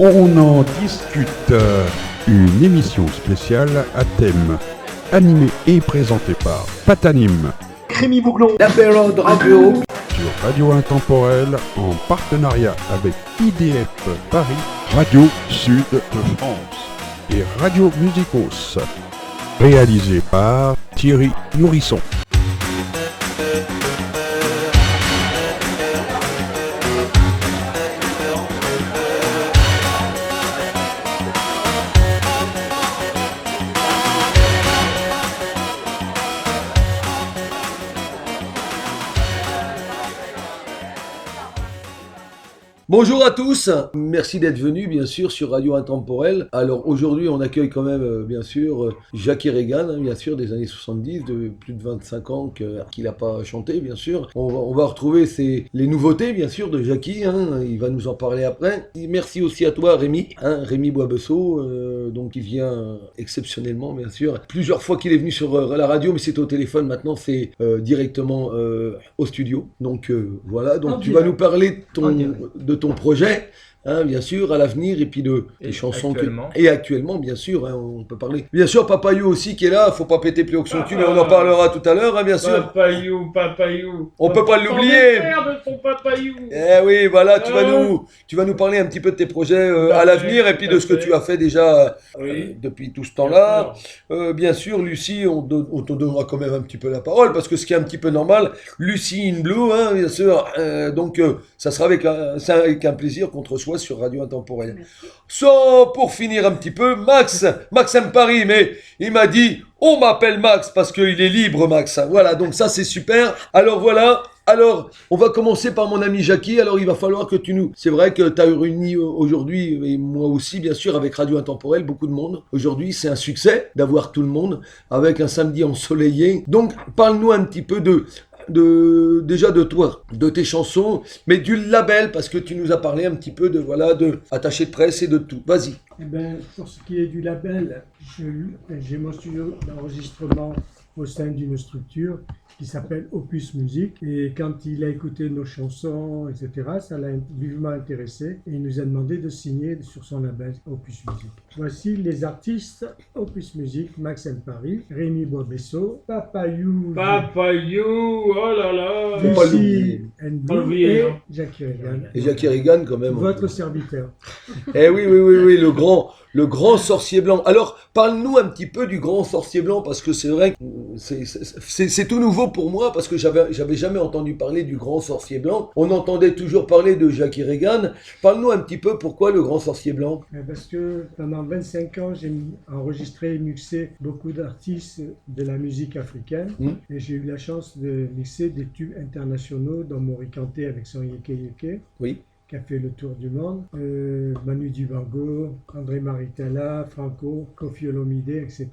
On en discute, une émission spéciale à thème, animée et présentée par Patanim, Rémi Bouglon, la Période Radio, sur Radio Intemporelle en partenariat avec IDF Paris, Radio Sud de France et Radio Musicos, réalisé par Thierry Nourisson. Bonjour à tous, merci d'être venus bien sûr sur Radio Intemporelle. Alors aujourd'hui on accueille quand même bien sûr Jackie Regan, bien sûr des années 70, de plus de 25 ans qu'il n'a pas chanté bien sûr. On va retrouver les nouveautés bien sûr de Jackie, il va nous en parler après. Et merci aussi à toi Rémi, Rémi Boisbesseau, donc qui vient exceptionnellement bien sûr. Plusieurs fois qu'il est venu sur la radio mais c'est au téléphone, maintenant c'est directement au studio. Donc voilà, donc tu vas nous parler de ton projet, bien sûr, à l'avenir, et puis des chansons et actuellement, bien sûr, on peut parler. Bien sûr, Papayou aussi qui est là, faut pas péter plus haut que son cul, mais on en parlera tout à l'heure, bien sûr. Papayou. On peut pas l'oublier. De ton Papayou. Eh oui, voilà, tu vas nous parler un petit peu de tes projets à l'avenir, et puis de ce que tu as fait déjà depuis tout ce temps-là. Bien sûr, Lucie, on te donnera quand même un petit peu la parole, parce que ce qui est un petit peu normal, Lucie in Blue, bien sûr, donc ça sera avec un plaisir qu'on te reçoit sur Radio Intemporelle. Pour finir un petit peu, Max aime Paris, mais il m'a dit, on m'appelle Max parce qu'il est libre, Max. Voilà, donc ça c'est super. Alors voilà. Alors, on va commencer par mon ami Jackie. Alors, il va falloir que tu nous... C'est vrai que tu as réuni aujourd'hui, et moi aussi, bien sûr, avec Radio Intemporelle, beaucoup de monde. Aujourd'hui, c'est un succès d'avoir tout le monde, avec un samedi ensoleillé. Donc, parle-nous un petit peu déjà de toi, de tes chansons, mais du label, parce que tu nous as parlé un petit peu de attaché de presse et de tout. Vas-y. Eh ben, pour ce qui est du label, j'ai mon studio d'enregistrement au sein d'une structure qui s'appelle Opus Music. Et quand il a écouté nos chansons, etc., ça l'a vivement intéressé et il nous a demandé de signer sur son label Opus Music. Voici les artistes Opus Music: Max M. Paris, Rémi Boisbesseau, Papayou, oh là là, Lucie N. et Jackie Regan. Et Jackie Regan quand même. Votre serviteur. Eh oui, le grand sorcier blanc. Alors, parle-nous un petit peu du grand sorcier blanc, parce que c'est vrai que c'est tout nouveau pour moi, parce que j'avais jamais entendu parler du grand sorcier blanc. On entendait toujours parler de Jackie Regan. Parle-nous un petit peu pourquoi le grand sorcier blanc. Parce que pendant 25 ans, j'ai enregistré et mixé beaucoup d'artistes de la musique africaine. Et j'ai eu la chance de mixer des tubes internationaux, dont Mori Kanté avec son Yeke Yeke. Oui. Qui a fait le tour du monde, Manu Dibango, André Maritala, Franco, Koffi Olomide, etc.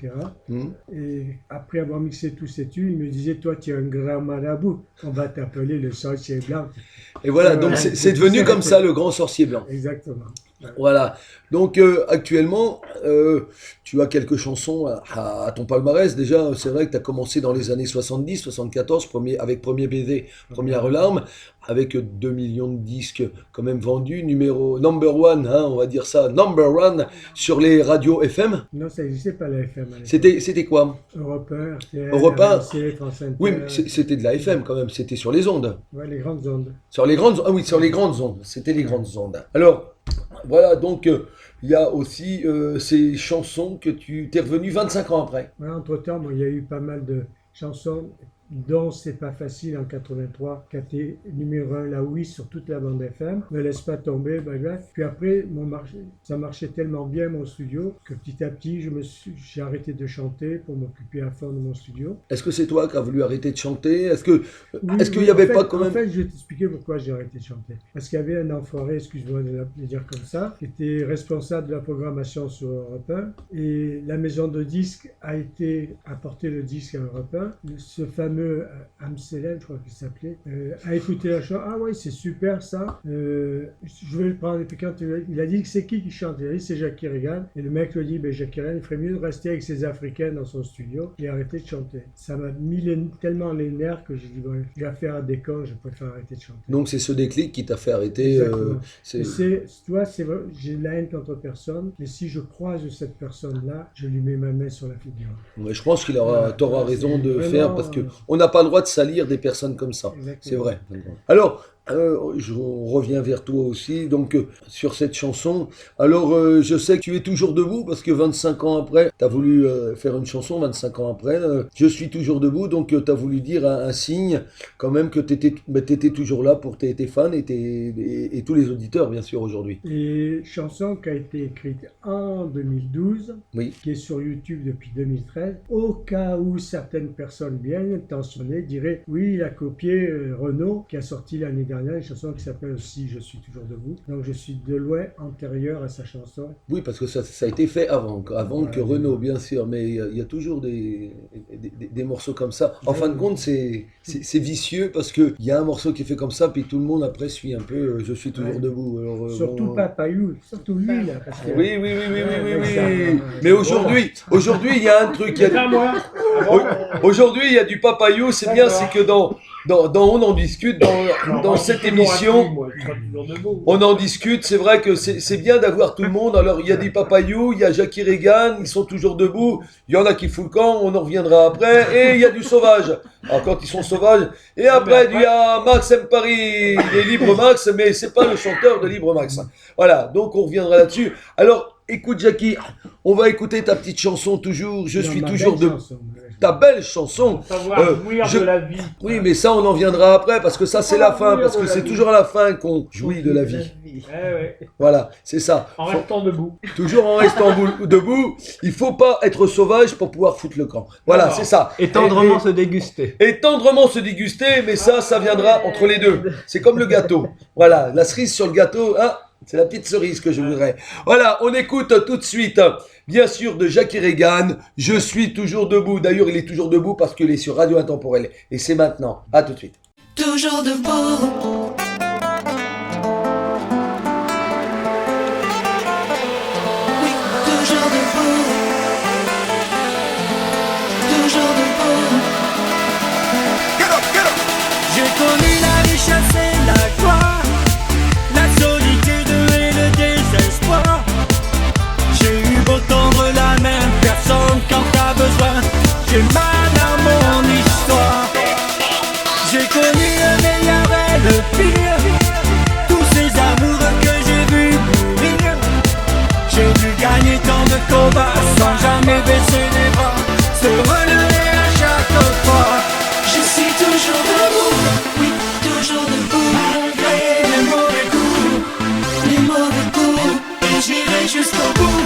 Et après avoir mixé tous ces tubes, il me disait, toi tu es un grand marabout, on va t'appeler le sorcier blanc. Et voilà, donc c'est devenu comme ça le grand sorcier blanc. Exactement. Voilà, donc actuellement, tu as quelques chansons à ton palmarès. Déjà, c'est vrai que tu as commencé dans les années 70, 74, avec Premier Baiser, Première Larme, avec 2 millions de disques quand même vendus, number one, on va dire ça, number one sur les radios FM. Non, ça n'existait pas la FM. C'était quoi? Europe 1, RTL, Europe 1. RMC, France Inter. Oui, mais c'était de la FM quand même, c'était sur les ondes. Ouais, les grandes ondes. Sur les grandes ondes, c'était les grandes ondes. Alors, voilà, donc il y a aussi ces chansons que tu t'es revenu 25 ans après. Ouais, entre-temps, il y a eu pas mal de chansons, dont C'est pas facile en 83, qui a été numéro 1 là, oui, sur toute la bande FM. Ne laisse pas tomber, bref. Puis après, ça marchait tellement bien mon studio que petit à petit, j'ai arrêté de chanter pour m'occuper à fond de mon studio. Est-ce que c'est toi qui as voulu arrêter de chanter? Est-ce qu'il n'y avait pas quand même... En fait, je vais t'expliquer pourquoi j'ai arrêté de chanter. Parce qu'il y avait un enfoiré, excuse-moi de le dire comme ça, qui était responsable de la programmation sur Europe 1. Et la maison de disques a porté le disque à Europe 1. Ce fameux fameux Amselem, je crois qu'il s'appelait, a écouté la chanson. Ah oui, c'est super ça. Je vais le prendre. Et puis quand il a dit que c'est qui chante, il a dit c'est Jackie Regan. Et le mec lui dit, ben Jackie Regan, il ferait mieux de rester avec ses Africains dans son studio et arrêter de chanter. Ça m'a mis tellement les nerfs que j'ai dit, bon, j'ai affaire à des cons, je préfère arrêter de chanter. Donc c'est ce déclic qui t'a fait arrêter. Tu vois, j'ai de la haine contre personne, mais si je croise cette personne-là, je lui mets ma main sur la figure. Ouais, je pense qu'il t'aura raison de faire parce qu'on n'a pas le droit de salir des personnes comme ça. Exactement. C'est vrai. Alors, je reviens vers toi aussi, donc sur cette chanson. Alors, je sais que tu es toujours debout parce que 25 ans après, tu as voulu faire une chanson, 25 ans après, je suis toujours debout, donc tu as voulu dire un signe quand même que tu étais toujours là pour tes fans et tous les auditeurs, bien sûr, aujourd'hui. Et chanson qui a été écrite en 2012, oui. Qui est sur YouTube depuis 2013, au cas où certaines personnes bien intentionnées diraient « Oui, il a copié Renaud qui a sorti l'année dernière une chanson qui s'appelle aussi « Je suis toujours debout ». Donc je suis de loin antérieur à sa chanson. Oui, parce que ça a été fait avant que Renaud, bien sûr, mais il y a toujours des morceaux comme ça. En fin de compte, c'est vicieux parce qu'il y a un morceau qui est fait comme ça, puis tout le monde après suit un peu « Je suis toujours debout ». Alors, surtout Papayou, surtout lui là. Parce que, oui. Mais aujourd'hui, il y a un truc. Aujourd'hui, il y a du Papayou, c'est bien, c'est que dans On en discute, dans cette émission, on en discute, c'est vrai que c'est bien d'avoir tout le monde. Alors il y a des Papayou, il y a Jackie Regan, ils sont toujours debout, il y en a qui foutent le camp, on en reviendra après, et il y a du sauvage. Alors quand ils sont sauvages, et après il y a Max M. Paris, il est Libre Max, mais c'est pas le chanteur de Libre Max. Voilà, donc on reviendra là-dessus. Alors, écoute Jackie, on va écouter ta petite chanson toujours, je suis toujours debout. Ta belle chanson. De la vie. Oui, mais ça, on en viendra après, parce que ça, c'est la fin, parce que c'est toujours à la fin qu'on jouit de la vie. Voilà, c'est ça. En restant debout. Toujours en restant debout. Il faut pas être sauvage pour pouvoir foutre le camp. Voilà, c'est ça. Et tendrement se déguster. Et tendrement se déguster, mais ça viendra entre les deux. C'est comme le gâteau. Voilà, la cerise sur le gâteau, hein. C'est la petite cerise que je voudrais. Voilà, on écoute tout de suite, bien sûr, de Jackie Regan, Je suis toujours debout. D'ailleurs, il est toujours debout parce qu'il est sur Radio Intemporelle. Et c'est maintenant. À tout de suite. Toujours debout. Oui, toujours debout. Toujours debout. Get up, get up. J'ai connu la richesse et la gloire, la solitude et le désespoir. J'ai eu beau tendre la même personne quand t'as besoin. J'ai mal à mon histoire. J'ai connu le meilleur et le pire, tous ces amoureux que j'ai vus mourir. J'ai dû gagner tant de combats sans jamais baisser les bras, se relever à chaque fois. Je suis toujours debout, oui, toujours debout, malgré les mauvais coups, et j'irai jusqu'au bout,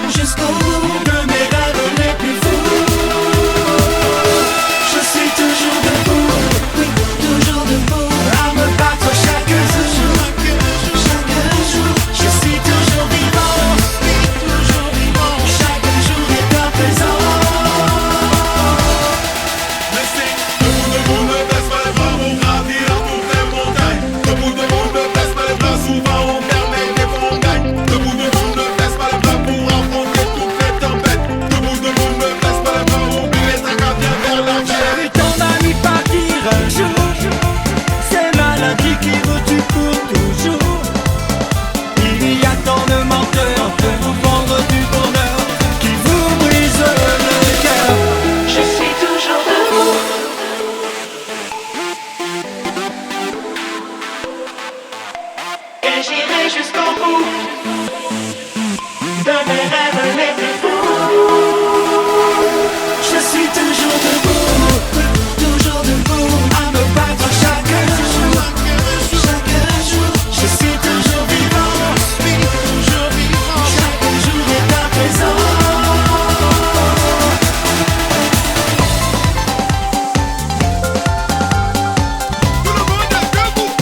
jusqu'au bout de mes rêves les plus fous. Je suis toujours debout, oui, toujours debout, à me battre chaque jour. Je suis toujours vivant, chaque jour est un présent. Debout, ne baisse pas les bras, on gravit à toutes les montagnes. Debout, ne baisse pas les bras, souvent on perd mais des fois on gagne. Debout, ne baisse pas les bras pour affronter toutes les tempêtes. Debout, ne baisse pas les bras, oublier ça quand vient vers la J'ai fête. vu ton ami partir un jour, ces maladies qui vous tuent pour toujours. Il y a tant de menteurs pour vous vendre du bonheur, qui vous brisent le cœur. Je suis toujours debout. Et j'irai jusqu'au bout de mes rêves les plus fous. Je suis toujours debout, à me battre chaque jour. Je suis toujours vivant, chaque jour est un présent. Tout le monde est debout,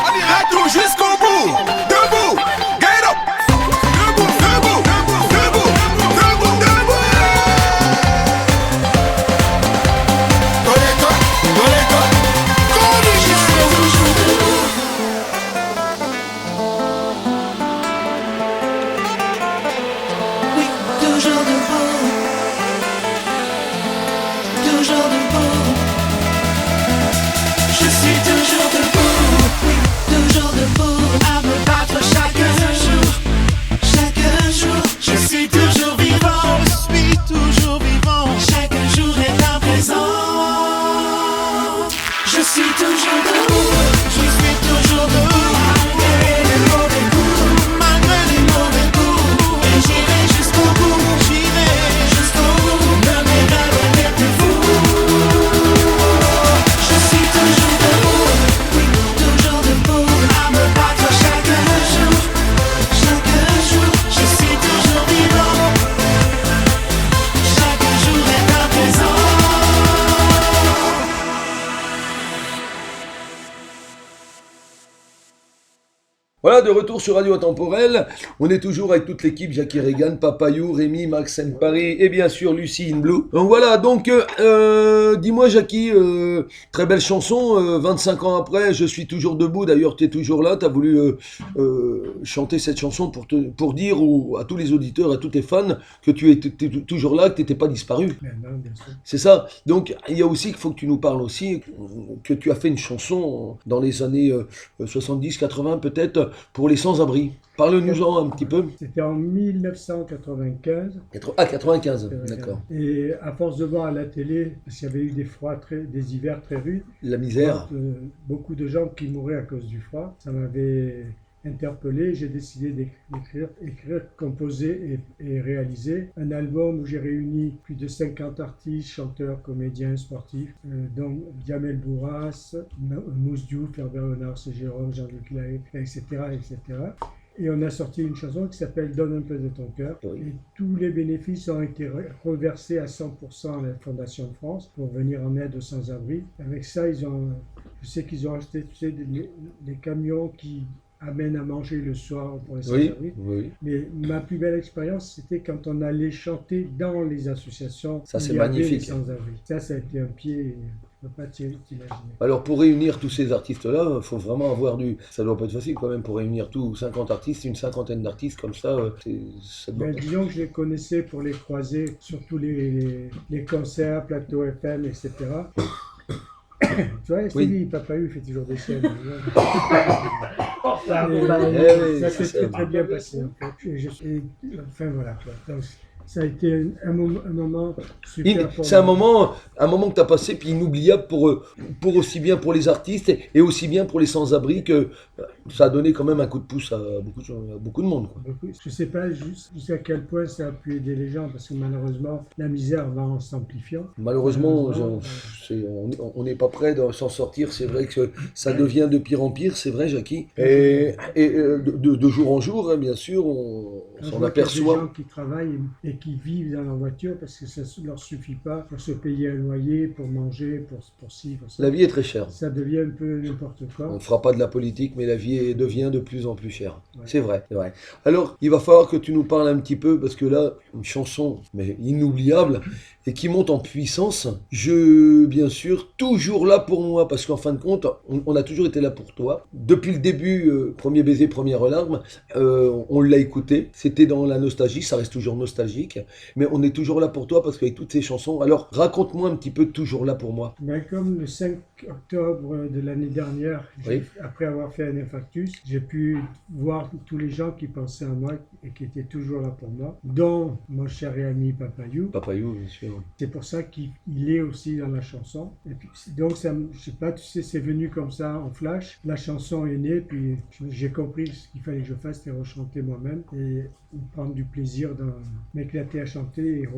on ira tout jusqu'au bout. Debout, get up. Debout. Voilà, de retour sur Radio Intemporel. On est toujours avec toute l'équipe, Jackie Regan, Papayou, Rémi, Max and Paris et bien sûr Lucie in Blue. Donc voilà, donc dis-moi Jackie, très belle chanson, 25 ans après, je suis toujours debout, d'ailleurs tu es toujours là, tu as voulu chanter cette chanson pour dire à tous les auditeurs, à tous tes fans que tu étais toujours là, que tu n'étais pas disparu. Non, bien sûr. C'est ça. Donc il y a aussi qu'il faut que tu nous parles aussi, que tu as fait une chanson dans les années 70-80 peut-être, pour les sans-abri. Parle-nous-en un petit peu. C'était en 1995. Ah, 95, d'accord. Et à force de voir à la télé, parce qu'il y avait eu des hivers très rudes, La misère. beaucoup de gens qui mouraient à cause du froid, ça m'avait interpellé. J'ai décidé d'écrire, composer et réaliser un album où j'ai réuni plus de 50 artistes, chanteurs, comédiens, sportifs, dont Jamel Bourras, Mousse Diouf, Herbert Léonard, C. Jérôme, Jean-Luc Lahaye, etc., etc. Et on a sorti une chanson qui s'appelle Donne un peu de ton cœur. Oui. Et tous les bénéfices ont été reversés à 100% à la Fondation de France pour venir en aide aux sans-abri. Avec ça, je sais qu'ils ont acheté des camions qui amènent à manger le soir pour les sans-abri. Oui. Mais ma plus belle expérience, c'était quand on allait chanter dans les associations. Ça, c'est où il y avait magnifique. les sans-abri. Ça a été un pied. Je ne peux pas t'imaginer. Alors pour réunir tous ces artistes-là, il faut vraiment avoir Ça doit pas être facile quand même pour réunir tous 50 artistes, une cinquantaine d'artistes comme ça. Ça doit pas... Disons que je les connaissais pour les croiser, surtout les concerts, Plateau FM, etc. Tu vois, Stevie, Papayou, il fait toujours des scènes. Ça s'est très bien passé. En fait. Enfin voilà. Donc, ça a été un moment super fort. C'est un moment que tu as passé, puis inoubliable pour aussi bien pour les artistes et aussi bien pour les sans-abri, que ça a donné quand même un coup de pouce à beaucoup de monde. Quoi. Je ne sais pas jusqu'à quel point ça a pu aider les gens, parce que malheureusement, la misère va en s'amplifiant. Malheureusement, on n'est pas prêt de s'en sortir. C'est vrai que ça devient de pire en pire, c'est vrai, Jackie. Et de jour en jour, hein, bien sûr, on s'en aperçoit. Il y a des gens qui travaillent et qui vivent dans leur voiture parce que ça ne leur suffit pas pour se payer un loyer, pour manger, pour ci, pour ça. La vie est très chère. Ça devient un peu n'importe quoi. On ne fera pas de la politique, mais la vie devient de plus en plus chère. Ouais. C'est vrai. Alors, il va falloir que tu nous parles un petit peu, parce que là, une chanson mais inoubliable et qui monte en puissance. Bien sûr, toujours là pour moi, parce qu'en fin de compte, on a toujours été là pour toi. Depuis le début, Premier baiser, première larme, on l'a écouté. C'était dans la nostalgie, ça reste toujours nostalgique, mais on est toujours là pour toi, parce qu'avec toutes ces chansons. Alors, raconte-moi un petit peu Toujours là pour moi. Ben, comme le 5 octobre de l'année dernière, Oui. après avoir fait un infarctus, j'ai pu voir tous les gens qui pensaient à moi et qui étaient toujours là pour moi, dont mon cher et ami Papayou. Papayou, bien sûr. C'est pour ça qu'il est aussi dans la chanson. Et puis, donc, ça, je sais pas, tu sais, c'est venu comme ça en flash. La chanson est née, puis j'ai compris ce qu'il fallait que je fasse, c'était rechanter moi-même et prendre du plaisir dans m'éclater à chanter et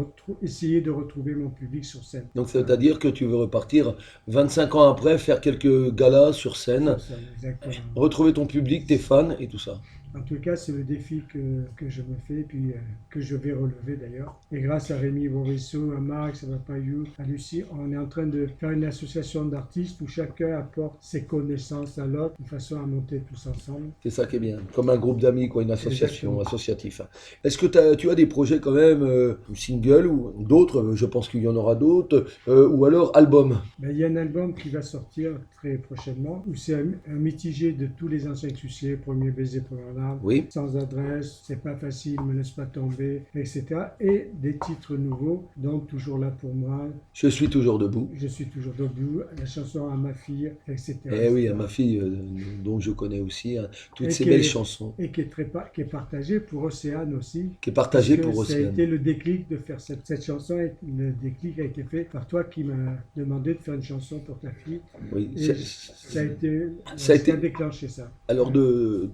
essayer de retrouver mon public sur scène. Donc, c'est-à-dire que tu veux repartir 25 ans après, faire quelques galas sur scène, Sur scène, exactement. retrouver ton public, tes fans et tout ça. En tout cas, c'est le défi que je me fais, puis que je vais relever d'ailleurs. Et grâce à Rémi Borisseau, à Max, à Papayou, à Lucie, on est en train de faire une association d'artistes où chacun apporte ses connaissances à l'autre, de façon à monter tous ensemble. C'est ça qui est bien. Comme un groupe d'amis, quoi, une association, Exactement. associatif. Est-ce que tu as des projets quand même, single ou d'autres, je pense qu'il y en aura d'autres, ou alors album? Ben, il y a un album qui va sortir très prochainement, où c'est un mitigé de tous les anciens succès, Premier baiser, première larme, Oui. Sans adresse, C'est pas facile, Me laisse pas tomber, etc. Et des titres nouveaux, donc Toujours là pour moi, Je suis toujours debout. Je suis toujours debout, la chanson à ma fille, etc. Eh oui, à ma fille, dont je connais aussi, hein, toutes Et ces qui belles est- chansons, Et qui est partagée pour Océane aussi. qui est partagée Parce que pour ça a Océane. été le déclic de faire cette chanson, et le déclic a été fait par toi qui m'as demandé de faire une chanson pour ta fille. Oui, Et ça a été, ça a été- déclenché ça. Alors de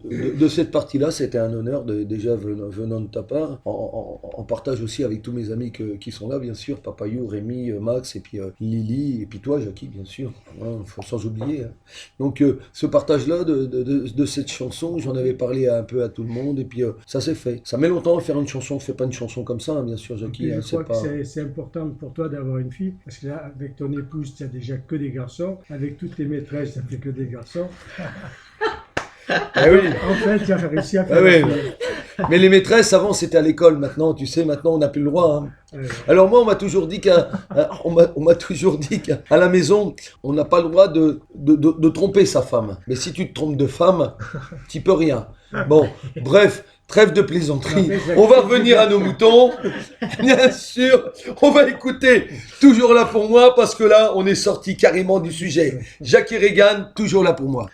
cette partie-là, c'était un honneur déjà venant de ta part, en partage aussi avec tous mes amis qui sont là, bien sûr, Papayou, Rémi, Max, et puis Lily, et puis toi, Jackie, bien sûr, hein, sans oublier. Hein. Donc ce partage-là de cette chanson, j'en avais parlé un peu à tout le monde, et puis ça s'est fait. Ça met longtemps à faire une chanson, on fait pas une chanson comme ça, hein, bien sûr, Jackie. Et Hein, je crois c'est pas... que c'est important pour toi d'avoir une fille, parce que là, avec ton épouse, tu as déjà que des garçons. Avec toutes tes maîtresses, ça fait que des garçons. Eh oui. En fait, il a réussi à faire Ah oui. la fille. Mais les maîtresses, avant, c'était à l'école. Maintenant, tu sais, maintenant, on n'a plus le droit. Hein. Alors moi, on m'a toujours dit qu'à la maison, on n'a pas le droit de tromper sa femme. Mais si tu te trompes de femme, tu peux rien. Bon, bref, trêve de plaisanterie. On va revenir à nos moutons. Bien sûr, on va écouter Toujours là pour moi, parce que là, on est sorti carrément du sujet. Jackie Reagan, Toujours là pour moi.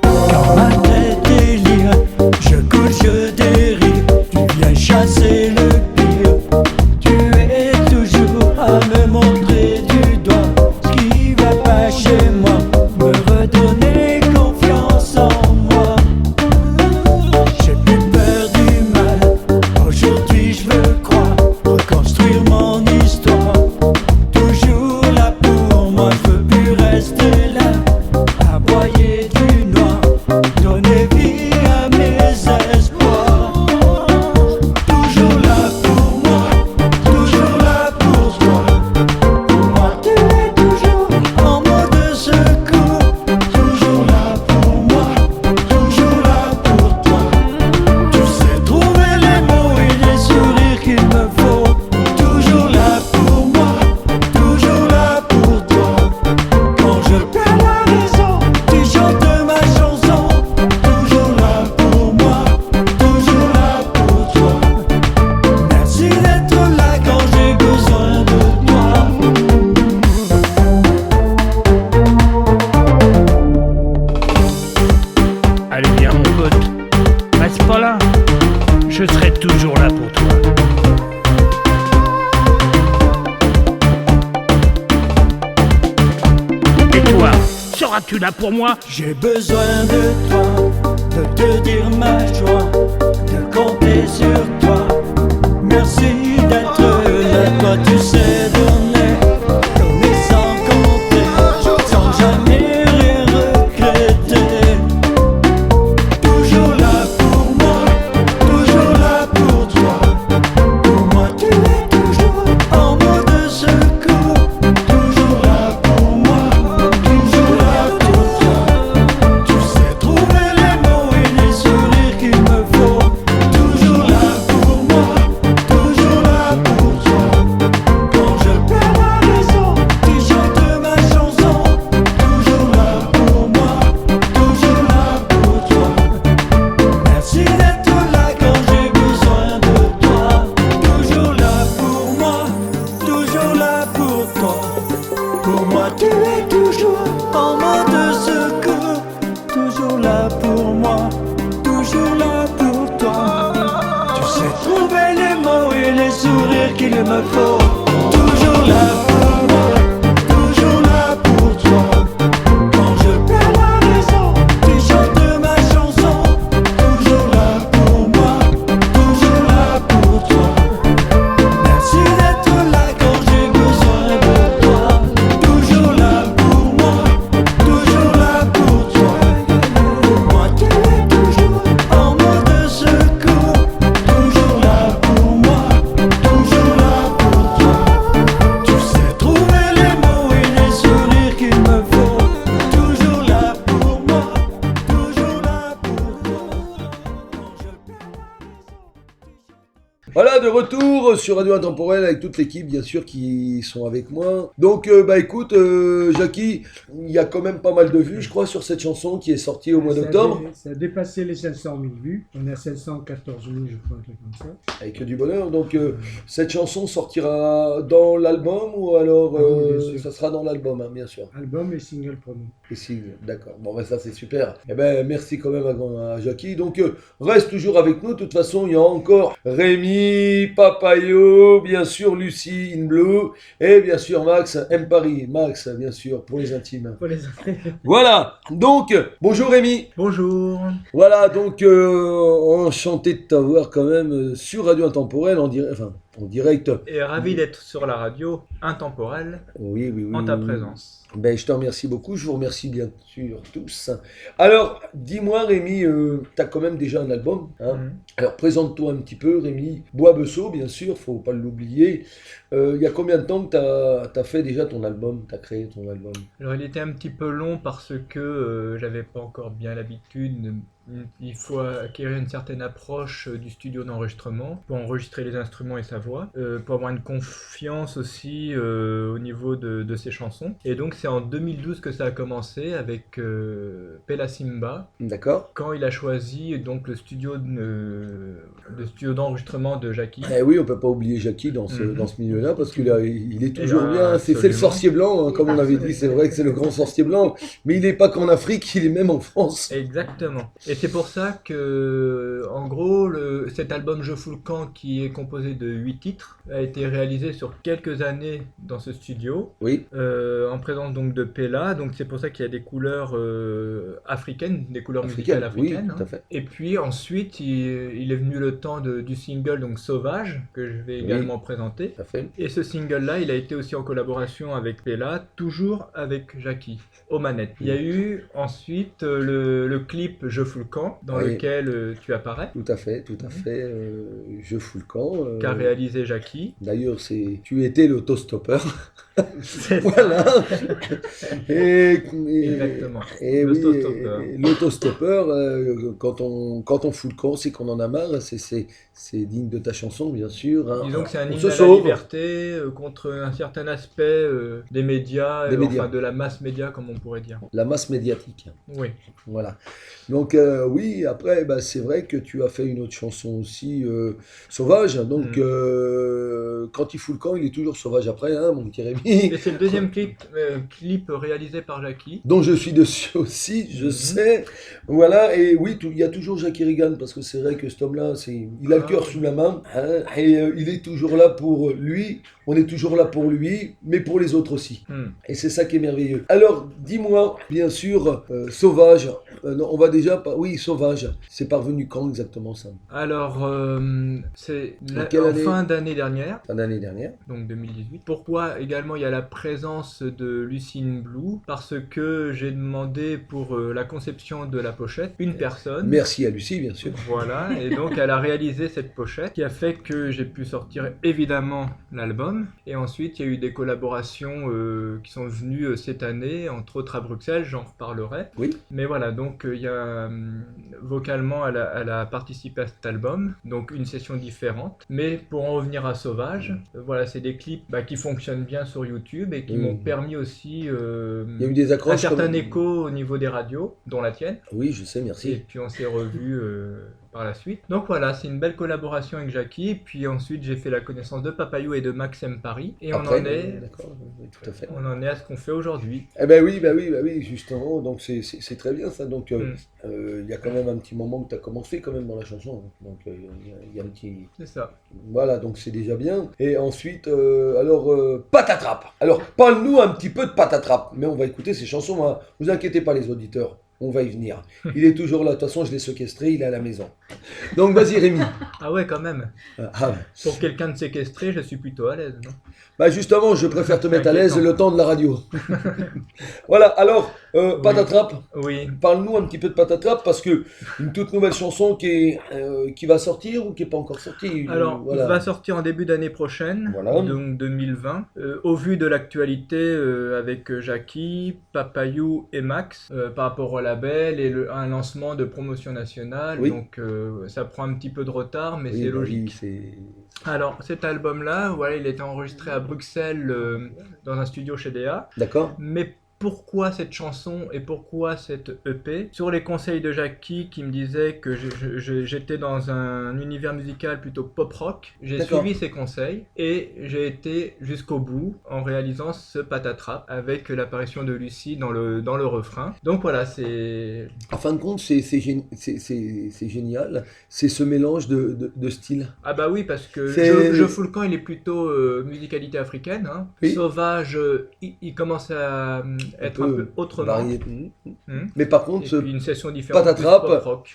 Quand ma tête délire, je coule, je dérive. Tu viens chasser le pire. Tu es toujours à me montrer du doigt ce qui va pas chez moi. Me redonner confiance en moi. J'ai plus peur du mal. Aujourd'hui je veux croire, reconstruire mon histoire. Toujours là pour moi, je veux plus rester là. Aboyer du noir, donner vie à mes espoirs. Toujours là pour moi, toujours là pour toi. Pour moi tu es toujours en mode secours. Toujours là pour moi, toujours là pour toi. Tu sais trouver les mots et les sourires qu'il me faut. Toujours là pour moi, toujours là pour toi. Quand je perds la raison, tu chantes ma chanson. Toujours là pour moi, toujours là pour toi. Merci d'être là quand j'ai besoin de toi. Allez viens mon pote, reste pas là, je serai toujours là pour toi. Et toi, seras-tu là pour moi? J'ai besoin de toi, de te dire ma joie, de compter sur toi. Merci d'être là, toi tu sais donner, donner sans compter, sans jamais rien regretter. Toujours là pour moi, toujours là pour toi. Pour moi tu es toujours en mode secours. Toujours là pour moi, toujours là pour toi. Tu sais trouver les mots et les sourires qu'il me faut. Toujours là pour moi, toujours là pour toi. Quand je perds la raison, tu chantes ma chanson. Toujours là pour moi, toujours là pour toi. Merci d'être là quand j'ai besoin de toi. Toujours là pour moi, toujours là pour toi. Pour moi tu es toujours en mode secours. Toujours là pour moi, toujours là pour toi. Tu sais trouver les mots et les sourires qu'il me faut. Toujours là pour moi, toujours là pour toi. Quand je perds la raison, tu chantes ma chanson. Toujours là pour moi, toujours là pour toi. Merci d'être là quand j'ai besoin de toi. Toujours là pour moi, toujours là pour toi. Pour moi tu es toujours en mode secours. Toujours là pour moi, toujours là pour toi. Tu sais trouver les mots et les sourires qu'il me faut. Toujours là pour moi, toujours là pour toi. Quand je perds la raison. Voilà, de retour sur Radio Intemporel avec toute l'équipe, bien sûr, qui sont avec moi. Donc, écoute, Jackie, il y a quand même pas mal de vues, je crois, sur cette chanson qui est sortie au mois d'octobre. Ça a dépassé les 500 000 vues. On a 514 000, je crois, un truc comme ça. Avec du bonheur. Donc, cette chanson sortira dans l'album ou alors Ah oui, bien sûr. ça sera dans l'album, hein, bien sûr. Album et single promo. Et si, d'accord. Bon, ça, c'est super. Eh ben, merci quand même à Jackie. Donc, reste toujours avec nous. De toute façon, il y a encore Rémi, Papayo, bien sûr, Lucie in Blue et bien sûr Max M Paris. Max, bien sûr, pour les intimes. Pour les entrées. Voilà. Donc, bonjour Rémi. Bonjour. Voilà, donc enchanté de t'avoir quand même sur Radio Intemporel, en direct. Et ravi d'être sur la radio intemporelle Oui, oui, oui. en ta présence. Ben, je te remercie beaucoup, je vous remercie bien sûr tous. Alors, dis-moi Rémi, tu as quand même déjà un album. Hein. Alors, présente-toi un petit peu Rémi Boisbesseau, bien sûr, faut pas l'oublier. Il y a combien de temps que tu as fait déjà ton album, tu as créé ton album? Alors il était un petit peu long parce que j'avais pas encore bien l'habitude. Il faut acquérir une certaine approche du studio d'enregistrement pour enregistrer les instruments et sa voix, pour avoir une confiance aussi au niveau de ses chansons. Et donc c'est en 2012 que ça a commencé avec Pela Simba. D'accord. Quand il a choisi donc le studio d'enregistrement de Jackie. Eh oui, on peut pas oublier Jackie dans ce milieu-là parce qu'il il est toujours ben, bien. C'est le sorcier blanc, hein, comme on avait dit. C'est vrai que c'est le grand sorcier blanc, mais il n'est pas qu'en Afrique, il est même en France. Exactement. Et c'est pour ça que, en gros, cet album Je fous le camp, qui est composé de 8 titres, a été réalisé sur quelques années dans ce studio, Oui. en présence donc de Pela. Donc c'est pour ça qu'il y a des couleurs africaines, des couleurs musicales africaines. Oui, tout à fait. Et puis ensuite, il est venu le temps du single donc Sauvage, que je vais également présenter. Tout à fait. Et ce single-là, il a été aussi en collaboration avec Pela, toujours avec Jackie, aux manettes. Il y a eu ensuite le clip Je fous le camp, dans lequel tu apparais. Tout à fait, tout à fait. Je fous le camp. Qu'a réalisé Jackie. D'ailleurs, tu étais l'autostoppeur. C'est Voilà. Exactement. Et L'autostoppeur. oui, l'autostoppeur, quand on fout le camp, c'est qu'on en a marre. C'est digne de ta chanson, bien sûr. Hein. Disons que c'est un On hymne se à la sauve. liberté contre un certain aspect des médias, enfin de la masse média, comme on pourrait dire. La masse médiatique. Oui. Voilà. Donc oui, après, bah, c'est vrai que tu as fait une autre chanson aussi, Sauvage. Donc quand il fout le camp, il est toujours sauvage après, hein, mon petit Rémi. Et c'est le deuxième clip réalisé par Jackie. Dont je suis dessus aussi, je sais. Voilà, et oui, il y a toujours Jackie Regan, parce que c'est vrai que cet homme-là, il a le cœur sous la main, hein, et il est toujours là pour lui, on est toujours là pour lui, mais pour les autres aussi. Et c'est ça qui est merveilleux. Alors, dis-moi, bien sûr, Sauvage, non, on va déjà... Oui, Sauvage, c'est parvenu quand exactement ça? Alors, c'est quelle en année? fin d'année dernière. Fin d'année dernière. Donc 2018. Pourquoi également il y a la présence de Lucine Blue? Parce que j'ai demandé pour la conception de la pochette une personne. Merci à Lucie, bien sûr. Voilà, et donc elle a réalisé cette pochette qui a fait que j'ai pu sortir évidemment l'album. Et ensuite il y a eu des collaborations qui sont venues cette année, entre autres à Bruxelles, j'en reparlerai. Oui. Mais voilà, donc il y a vocalement elle a participé à cet album, donc une session différente. Mais pour en revenir à Sauvage, voilà, c'est des clips qui fonctionnent bien sur YouTube et qui m'ont permis aussi il y a eu des accroches, un certain écho au niveau des radios, dont la tienne. Oui, je sais, merci. Et puis on s'est revus par la suite. Donc voilà, c'est une belle collaboration avec Jackie. Et puis ensuite, j'ai fait la connaissance de Papayou et de Maxime Paris. Et après, on en est... D'accord, oui, tout à fait. On en est à ce qu'on fait aujourd'hui. Eh ben oui, justement, donc c'est très bien ça. Donc il y a quand même un petit moment que tu as commencé quand même dans la chanson. Donc il y a un petit... C'est ça. Voilà, donc c'est déjà bien. Et ensuite, Patatrape. Alors, parle-nous un petit peu de Patatrape. Mais on va écouter ces chansons, hein. Vous inquiétez pas les auditeurs. On va y venir. Il est toujours là. De toute façon, je l'ai séquestré, il est à la maison. Donc, vas-y, Rémi. Ah ouais, quand même. Pour quelqu'un de séquestré, je suis plutôt à l'aise, non? Bah justement, je préfère te mettre à l'aise le temps de la radio. Voilà, alors, Patatrape. Oui. Parle-nous un petit peu de Patatrape, parce que une toute nouvelle chanson qui va sortir ou qui n'est pas encore sortie. Alors, voilà. il va sortir en début d'année prochaine, voilà. Donc 2020. Au vu de l'actualité avec Jackie, Papayou et Max, par rapport au label et un lancement de promotion nationale, oui. Donc ça prend un petit peu de retard, mais oui, c'est logique. Oui, alors, cet album-là, voilà, il a été enregistré à Bruxelles dans un studio chez DA. D'accord. Mais pourquoi cette chanson et pourquoi cette EP? Sur les conseils de Jackie qui me disait que j'étais dans un univers musical plutôt pop-rock, j'ai suivi ses conseils et j'ai été jusqu'au bout en réalisant ce Patatrape avec l'apparition de Lucie dans le refrain. Donc voilà, c'est... En fin de compte, c'est génial, c'est ce mélange de styles. Ah bah oui, parce que Je fous le camp, il est plutôt musicalité africaine. Hein. Oui. Sauvage, il commence à être un peu autrement. varié. Hmm. Mais par Et contre, puis une session différente. Patatrape, plus pop-rock.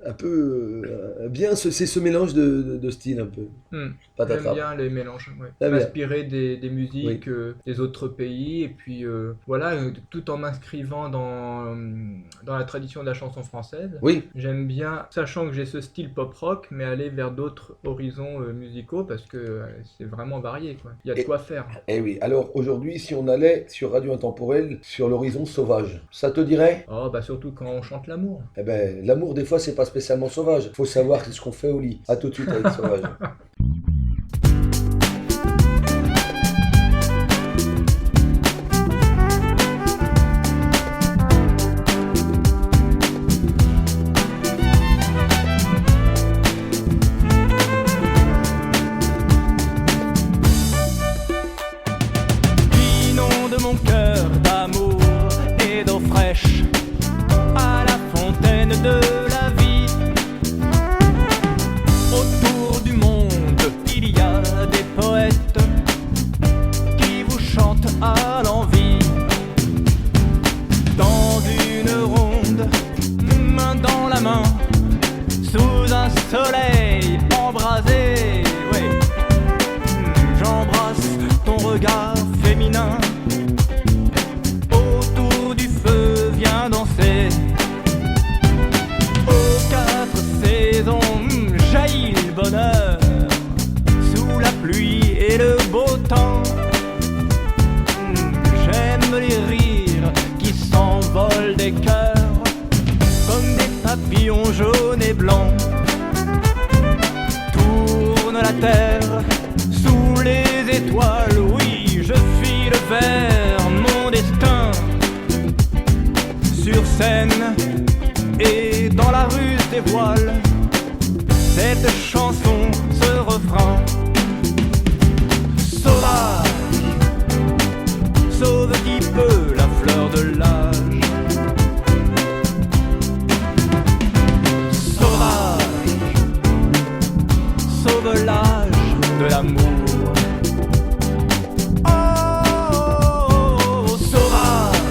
un peu bien, c'est ce mélange de styles un peu. J'aime Patatrape. bien les mélanges, ouais. Très bien. M'inspirer des musiques des autres pays, et puis voilà, tout en m'inscrivant dans la tradition de la chanson française. Oui, J'aime bien, sachant que j'ai ce style pop-rock, mais aller vers d'autres horizons musicaux, parce que c'est vraiment varié, quoi. Il y a de Et- quoi faire. eh oui. Alors aujourd'hui, si on allait sur Radio Intemporelle, sur l'horizon sauvage, ça te dirait? Oh, bah surtout quand on chante l'amour. Eh ben, l'amour, des fois, c'est pas spécialement sauvage. Faut savoir ce qu'on fait au lit. À tout de suite avec Sauvage. Inonde mon cœur d'amour et d'eau fraîche à la fontaine de la vie. Autour du monde, il y a des poètes qui vous chantent à l'envi. Dans une ronde, main dans la main, sous un soleil embrasé, ouais. J'embrasse ton regard féminin. Autour du feu, viens danser. Aux quatre saisons, jaillit le bonheur. Sous la pluie et le beau temps. J'aime les rires qui s'envolent des cœurs comme des papillons jaunes et blancs. Tourne la terre sous les étoiles, oui, je file vers mon destin. Sur scène et dans la rue des voiles, cette chanson, ce refrain. Sauvage, sauve qui peut la fleur de l'âge. Sauvage, sauve l'âge de l'amour. Oh, sauvage,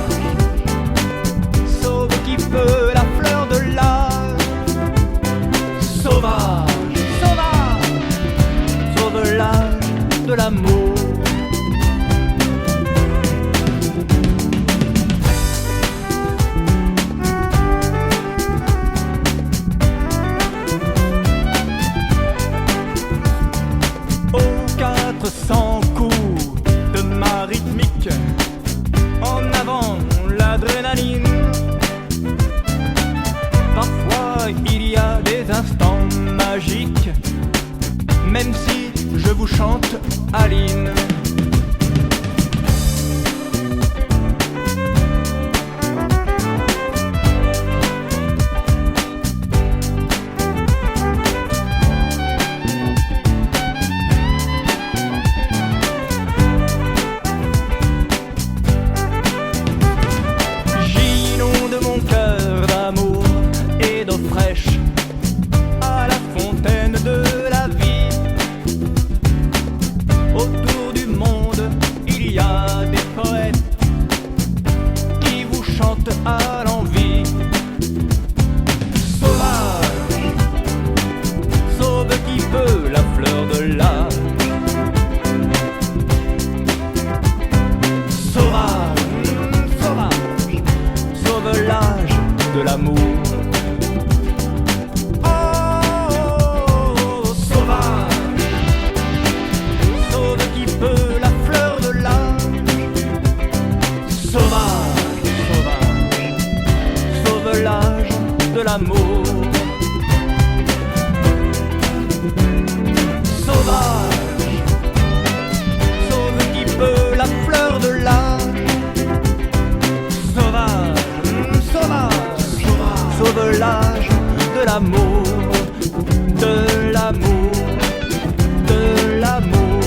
sauve qui peut la fleur de l'âge. Sauvage, sauvage, sauve l'âge de l'amour. Aux 400 coups de ma rythmique, en avant l'adrénaline. Parfois il y a des instants magiques, même si je vous chante Aline. J'inonde mon cœur d'amour et d'eau fraîche à la fontaine de la vie. Autour du monde, il y a des poètes qui vous chantent à l'envi. Sauvage, sauve qui peut la fleur de l'âge. Sauvage, sauvage, sauve l'âge de l'amour. Oh, sauvage, sauve qui peut la fleur de l'âge. Sauvage, sauvage, sauve l'âge de l'amour. Sauvage, sauve qui peut la fleur de l'âge. Sauvage, sauvage, sauve l'âge de l'amour, de l'amour, de l'amour.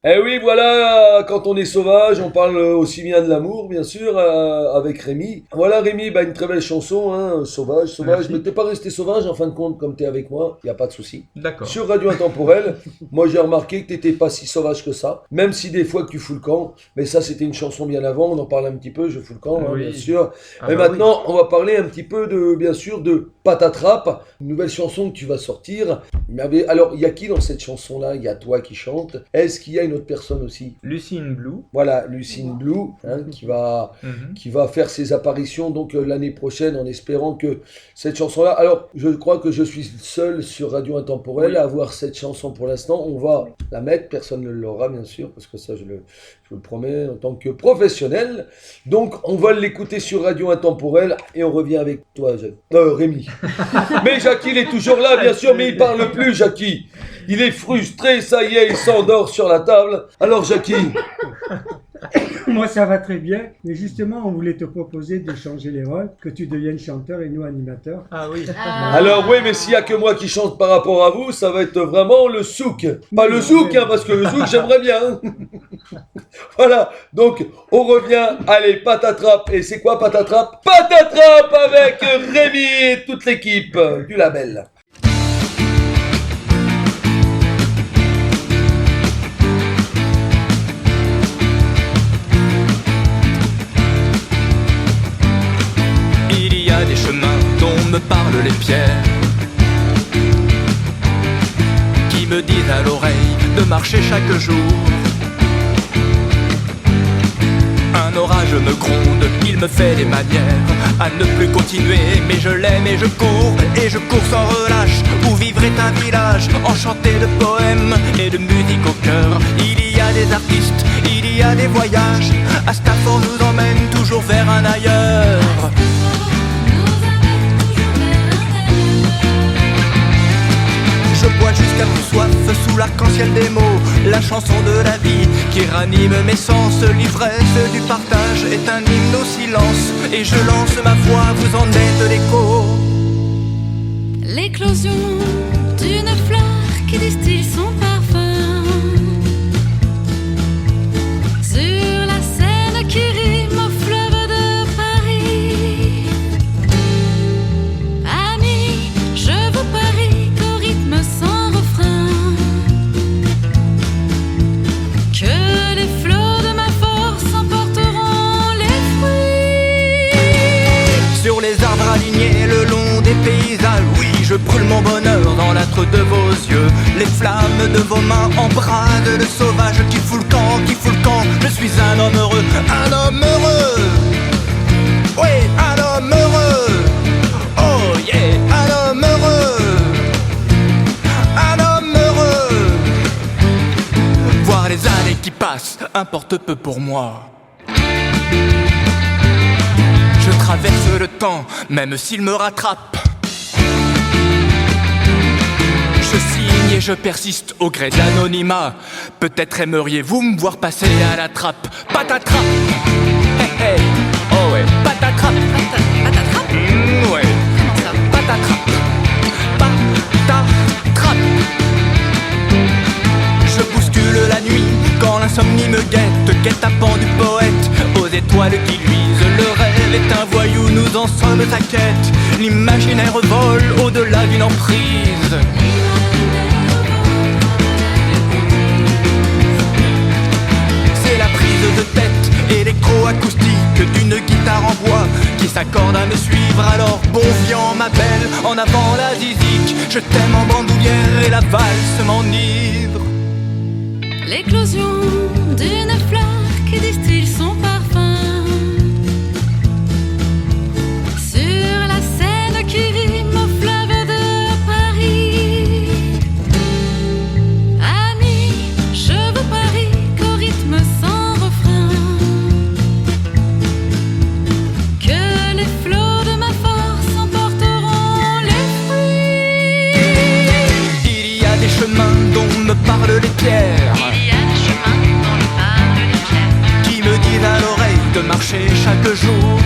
Eh oui, voilà, quand on est sauvage, on parle aussi bien de l'amour, bien sûr, avec Rémi. Voilà Rémi, une très belle chanson, hein, sauvage, Merci. mais t'es pas resté sauvage en fin de compte, comme t'es avec moi, y a pas de souci. D'accord. Sur Radio Intemporel, moi j'ai remarqué que t'étais pas si sauvage que ça, même si des fois que tu fous le camp, mais ça c'était une chanson bien avant, on en parle un petit peu, je fous le camp, hein, Oui. bien sûr. Ah Et bah maintenant, on va parler un petit peu de, bien sûr, de Patatrape, une nouvelle chanson que tu vas sortir. Alors, il y a qui dans cette chanson-là? Il y a toi qui chante. Est-ce qu'il y a une autre personne aussi? Lucine Blue. Voilà, Lucine Blue, hein, qui va faire ses apparitions donc l'année prochaine en espérant que cette chanson-là... Alors, je crois que je suis seul sur Radio Intemporel à avoir cette chanson pour l'instant. On va la mettre, personne ne l'aura bien sûr, parce que ça je le promets en tant que professionnel. Donc, on va l'écouter sur Radio Intemporel et on revient avec toi, Rémi. Mais Jackie, il est toujours là, bien sûr, mais il parle plus, Jackie. Il est frustré, ça y est, il s'endort sur la table. Alors, Jackie, Moi, ça va très bien. Mais justement, on voulait te proposer de changer les rôles, que tu deviennes chanteur et nous animateurs. Ah oui. alors oui, mais s'il y a que moi qui chante par rapport à vous, ça va être vraiment le souk. Pas le zouk, hein, parce que le zouk, j'aimerais bien. Hein. Voilà, donc on revient, allez, Patatrape. Et c'est quoi Patatrape? Patatrape avec Rémi et toute l'équipe du label. Il y a des chemins dont me parlent les pierres, qui me disent à l'oreille de marcher chaque jour. Un orage me gronde, il me fait des manières à ne plus continuer, mais je l'aime et je cours sans relâche. Où vivrait un village enchanté de poèmes et de musique au cœur. Il y a des artistes, il y a des voyages. Astafor nous emmène toujours vers un ailleurs. Je bois jusqu'à plus soif sous l'arc-en-ciel des mots. La chanson de la vie qui ranime mes sens. L'ivresse du partage est un hymne au silence. Et je lance ma voix, vous en êtes l'écho. L'éclosion d'une fleur qui distille son parfum sur la Seine qui rime au fleuve de Paris. Amis, je vous parie qu'au rythme sans refrain, que les flots de ma force emporteront les fruits. Sur les arbres alignés le long des paysages, oui, je brûle mon bonheur dans l'âtre de vos yeux. Les flammes de vos mains embrasent le sauvage qui fout le camp, qui fout le camp. Je suis un homme heureux, un homme heureux. Oui, un homme heureux. Oh yeah, un homme heureux. Un homme heureux. Voir les années qui passent importe peu pour moi. Je traverse le temps, même s'il me rattrape. Je signe et je persiste au gré de l'anonymat. Peut-être aimeriez-vous me voir passer à la trappe. Patatrape. Hey hey. Oh ouais, patatrape. Patatrape? Ouais. Patatrape. Patatrape. Je bouscule la nuit quand l'insomnie me guette. Guet-apens du poète aux étoiles qui luisent. Le rêve est un voyou, nous en sommes à quête. L'imaginaire vole au-delà d'une emprise. C'est la prise de tête électro-acoustique d'une guitare en bois qui s'accorde à me suivre. Alors bon viand ma belle, en avant la zizik. Je t'aime en bandoulière et la valse m'enivre. L'éclosion d'une fleur qui distille son parfum sur la Seine qui rime au fleuve de Paris. Amis, je vous parie qu'au rythme sans refrain, que les flots de ma force emporteront les fruits. Il y a des chemins dont me parlent les pierres, qui me disent à l'oreille de marcher chaque jour.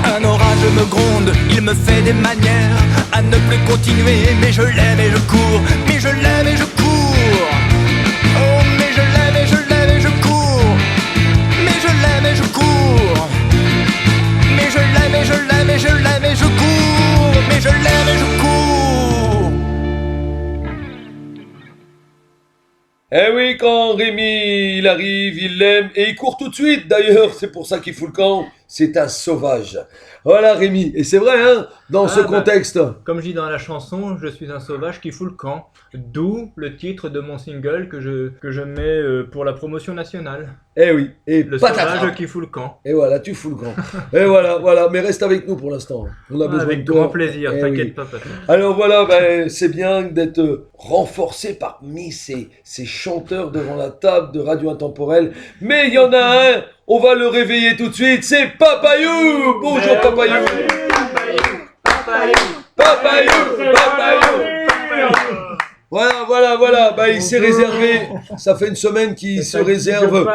Un orage me gronde, il me fait des manières à ne plus continuer, mais je l'aime et je cours, mais je l'aime et je cours. Eh oui, quand Rémi, il arrive, il l'aime, et il court tout de suite, d'ailleurs, c'est pour ça qu'il fout le camp, c'est un sauvage. Voilà Rémi, et c'est vrai, hein, dans ce contexte. Comme je dis dans la chanson, je suis un sauvage qui fout le camp. D'où le titre de mon single que je mets pour la promotion nationale. Eh oui, et Le patatras. sauvage qui fout le camp. Et voilà, tu fous le camp. Et voilà, mais reste avec nous pour l'instant. On a besoin Avec de toi. grand plaisir, Eh t'inquiète oui. pas, Patrick. Alors voilà, ben, c'est bien d'être renforcé parmi ces chanteurs devant la table de Radio Intemporelle. Mais il y en a un, on va le réveiller tout de suite, c'est Papayou. Bonjour Papayou. Papayou. Voilà, bah, il s'est réservé, ça fait une semaine qu'il se réserve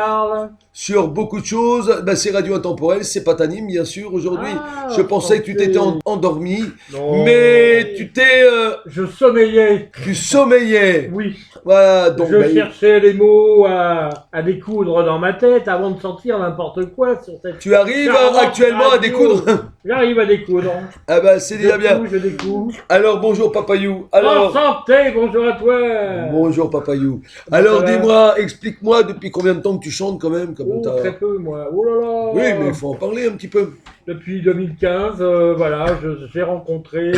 sur beaucoup de choses. Bah, c'est Radio Intemporelle, c'est Patanim bien sûr aujourd'hui. Je pensais que tu t'étais endormi, Non. mais tu t'es... Je sommeillais. Tu sommeillais. Oui. Voilà, donc... Je bah, cherchais les mots à découdre dans ma tête avant de sortir n'importe quoi sur cette... tu arrives actuellement à découdre. J'arrive à découdre. Ah bah c'est déjà bien. Je découvre. Alors bonjour Papayou. Alors... Santé, bonjour à toi. Bonjour Papayou. Comment Alors ça va? dis-moi, explique-moi depuis combien de temps que tu chantes quand même comme Oh, très peu, moi. Oh là là. Oui, mais il faut en parler un petit peu. Depuis 2015, voilà, j'ai rencontré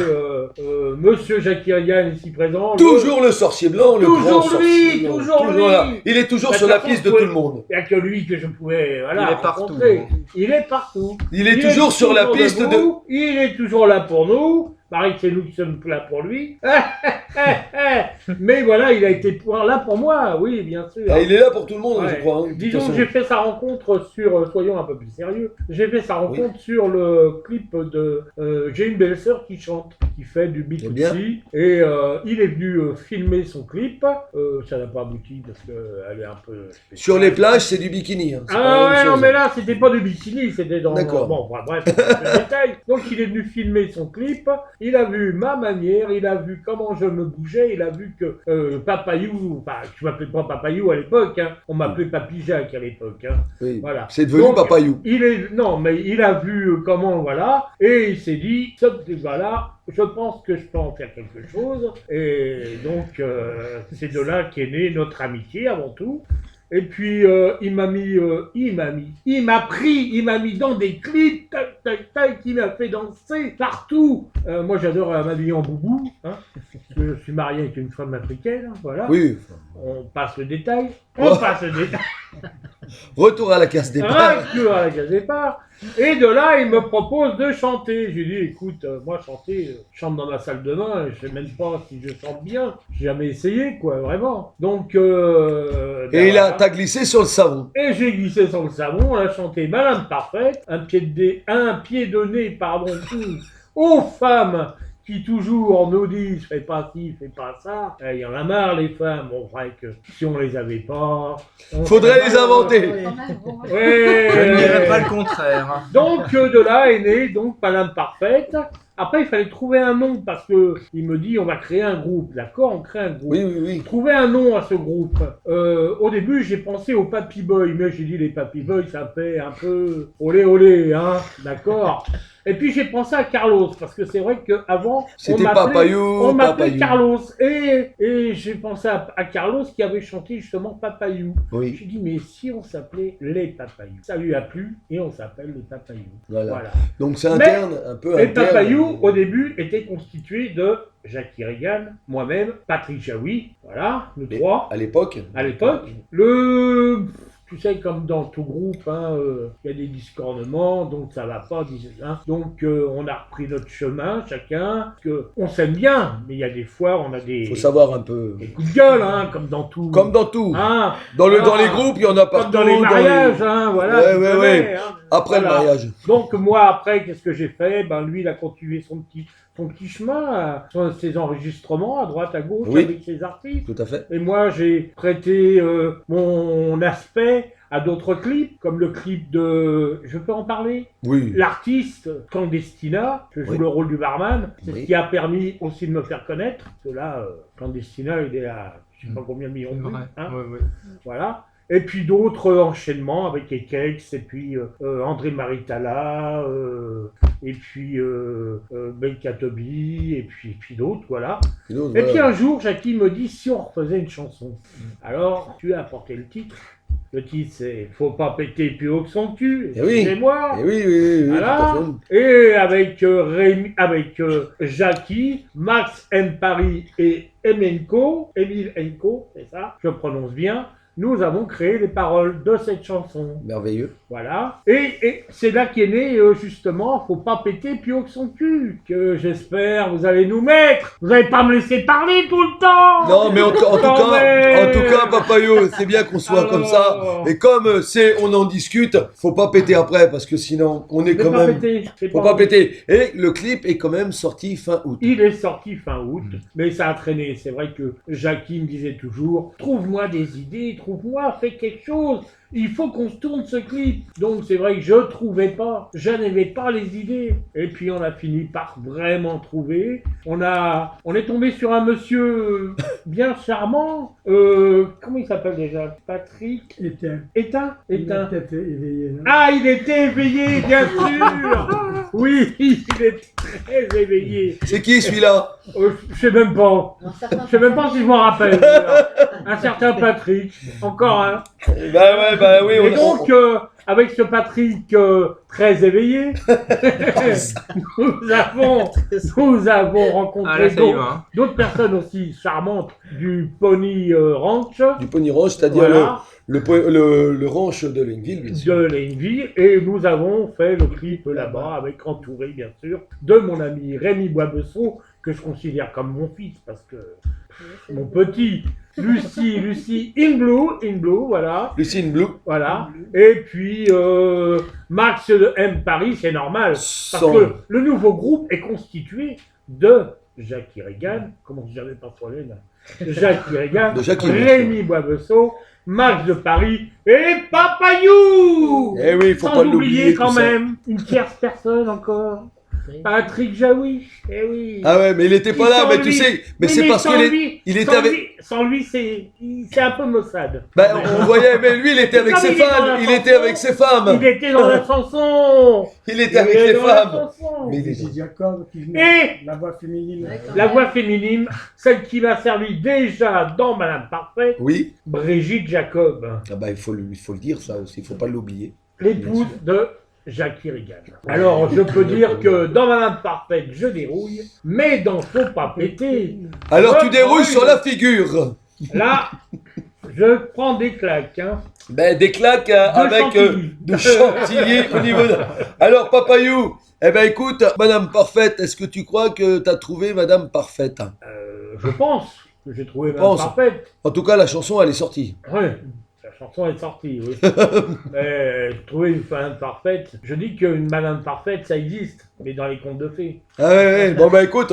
Monsieur Jackie Regan ici présent. Toujours le sorcier blanc, le grand Toujours sorcier lui, blanc. toujours lui. Là. Il est toujours Bah, sur de la toute piste façon, de tout le monde. Il n'y a que lui que je pouvais voilà, Il est partout. rencontrer. Il est partout. Il est toujours sur la toujours piste debout. Il est toujours là pour nous. Pareil que c'est nous qui sommes là pour lui. Mais voilà, il a été là pour moi, oui, bien sûr. Ah, il est là pour tout le monde, Ouais. je crois. hein, de toute Disons façon. que j'ai fait sa rencontre sur, soyons un peu plus sérieux, j'ai fait sa rencontre sur le clip de J'ai une belle sœur qui chante, qui fait du C'est bien. beatboxing, et il est venu filmer son clip, ça n'a pas abouti parce qu'elle est un peu spéciale. Sur les plages, c'est du bikini. Hein. C'est pas la Ah même ouais, non chose. mais là c'était pas du bikini, c'était dans... D'accord. Bon, bref, c'est un détail. Donc il est venu filmer son clip, il a vu ma manière, il a vu comment je me bougeais, il a vu que Papayou, enfin je m'appelais pas Papayou à l'époque, hein, on m'appelait Papy Jacques à l'époque. Hein. Oui. Voilà. C'est devenu Donc, Papayou. Non, mais il a vu comment, voilà, et il s'est dit, voilà, je pense que je peux en faire quelque chose, et donc c'est de là qu'est née notre amitié avant tout. Et puis il m'a mis dans des clips, tac, tac, tac, il m'a fait danser partout. Moi j'adore m'habiller en boubou, hein, parce que je suis marié avec une femme africaine, hein, voilà. Oui. On passe le détail, Retour à la case départ. Retour à la case départ. Et de là, il me propose de chanter. J'ai dit, écoute, moi chanter, je chante dans ma salle de bain, je sais même pas si je chante bien. J'ai jamais essayé, quoi, vraiment. Donc, Et t'as glissé sur le savon. Et j'ai glissé sur le savon, on a chanté Madame Parfaite, un pied de nez, pardon, aux femmes qui toujours nous disent fais pas ci, fais pas ça. Il y en a marre les femmes, on vrai que si on les avait pas... Faudrait les inventer. Ouais. Je ne dirais pas le contraire. Donc de là est née donc Madame Parfaite. Après il fallait trouver un nom parce que il me dit on va créer un groupe, d'accord, on crée un groupe. Oui. Trouver un nom à ce groupe. Au début j'ai pensé aux Papy Boys, mais j'ai dit les Papy Boys ça fait un peu olé olé, hein, d'accord. Et puis j'ai pensé à Carlos parce que c'est vrai qu'avant C'était Papayou. on m'appelait Carlos et j'ai pensé à Carlos qui avait chanté justement Papayou. Oui. J'ai dit mais si on s'appelait les Papayou, ça lui a plu et on s'appelle les Papayou. Voilà. Donc c'est interne, un peu Les interne. Papayou au début étaient constitués de Jackie Regan, moi-même, Patrick Jaoui, voilà, nous trois. À l'époque. Tu sais, comme dans tout groupe, hein, y a des discornements, donc ça va pas. Hein. Donc on a repris notre chemin, chacun. Que on s'aime bien, mais il y a des fois, on a des. Faut savoir un peu. Des coups de gueule, hein, comme dans tout. Comme dans tout. Hein, dans les groupes, il y en a partout. Comme dans les mariages, hein, voilà. Ouais. Hein, après voilà. le mariage. Donc moi, après, qu'est-ce que j'ai fait? Ben lui, il a continué son petit chemin, ses enregistrements à droite, à gauche, avec ses artistes. Tout à fait. Et moi, j'ai prêté mon aspect à d'autres clips, comme le clip de... Je peux en parler? Oui. L'artiste Clandestina, je joue le rôle du barman, c'est ce qui a permis aussi de me faire connaître, parce que là, Clandestina, il est à je sais pas combien de millions de vues. Hein, ouais. Voilà. Et puis d'autres enchaînements avec Ekex, et puis André Maritala, et puis Belkatobi, et puis d'autres, voilà. Et puis un jour, Jackie me dit si on refaisait une chanson. Alors, tu as apporté le titre. Le titre, c'est Faut pas péter plus haut que son cul, excusez-moi. Oui, voilà. Et avec Jackie, Max M. Paris et Emile Enco, c'est ça, je prononce bien. Nous avons créé les paroles de cette chanson. Merveilleux. Voilà. Et c'est là qu'est né, justement, Faut pas péter plus haut que son cul, que j'espère vous allez nous mettre. Vous n'allez pas me laisser parler tout le temps. Non, mais en tout cas, Papayou, c'est bien qu'on soit comme ça. Et comme on en discute, faut pas péter après, parce que sinon, on est quand même... Faut pas péter. Et le clip est quand même sorti fin août. Il est sorti fin août, mais ça a traîné. C'est vrai que Jackie me disait toujours, trouve-moi des idées, trouve-moi, fais quelque chose. Il faut qu'on se tourne ce clip. Donc c'est vrai que je trouvais pas, je n'avais pas les idées. Et puis on a fini par vraiment trouver. On est tombé sur un monsieur bien charmant. Comment il s'appelle déjà? Patrick Éteint. Il était éveillé. Non? Ah, il était éveillé, bien sûr. Oui, il est très éveillé. C'est qui celui-là? Je sais même pas. Je sais même pas si je m'en rappelle. Un certain Patrick. Encore un. Bah oui. Et donc, avec ce Patrick très éveillé, nous avons rencontré d'autres personnes aussi charmantes du Pony Ranch. Du Pony Ranch, c'est-à-dire voilà. le ranch de Laineville, bien sûr. De Laineville, et nous avons fait le clip là-bas, avec entouré, bien sûr, de mon ami Rémi Boisbesson, que je considère comme mon fils, parce que mon petit... Lucie in blue, voilà. Lucie in blue. Voilà. Et puis, Max M. Paris, c'est normal. Parce que le nouveau groupe est constitué de Jackie Regan, comment je dirais pas Solène, Jackie Regan, Rémi Boisbesson, Max de Paris et Papayou. Eh oui, faut pas l'oublier quand même. Une tierce personne encore. Patrick Jaoui, eh oui. Ah ouais, mais il était pas là, mais tu sais, mais c'est parce qu'il était avec... Sans lui, c'est un peu maussade. Ben, on voyait, mais lui, il était avec ses femmes, il était avec ses femmes. Il était dans la chanson. Il était avec les femmes. Mais c'est Jacob qui venait. La voix féminine. La voix féminine, celle qui m'a servi déjà dans Madame Parfaite. Oui. Brigitte Jacob. Ah ben, il faut le dire, ça aussi, il faut pas l'oublier. L'épouse de Jackie Regan. Alors, je peux dire que dans Madame Parfaite, je dérouille, mais dans Faut pas péter... Alors, tu dérouilles sur la figure. Là, je prends des claques. Hein. Ben, des claques avec de chantilly au niveau de... Alors, Papayou, eh ben, écoute, Madame Parfaite, est-ce que tu crois que tu as trouvé Madame Parfaite? Je pense que j'ai trouvé Madame Parfaite. En tout cas, la chanson, elle est sortie. Oui. La chanson est sortie, oui. Mais trouver une femme parfaite, je dis qu'une madame parfaite, ça existe, mais dans les contes de fées. Ah ouais. Bon bah écoute,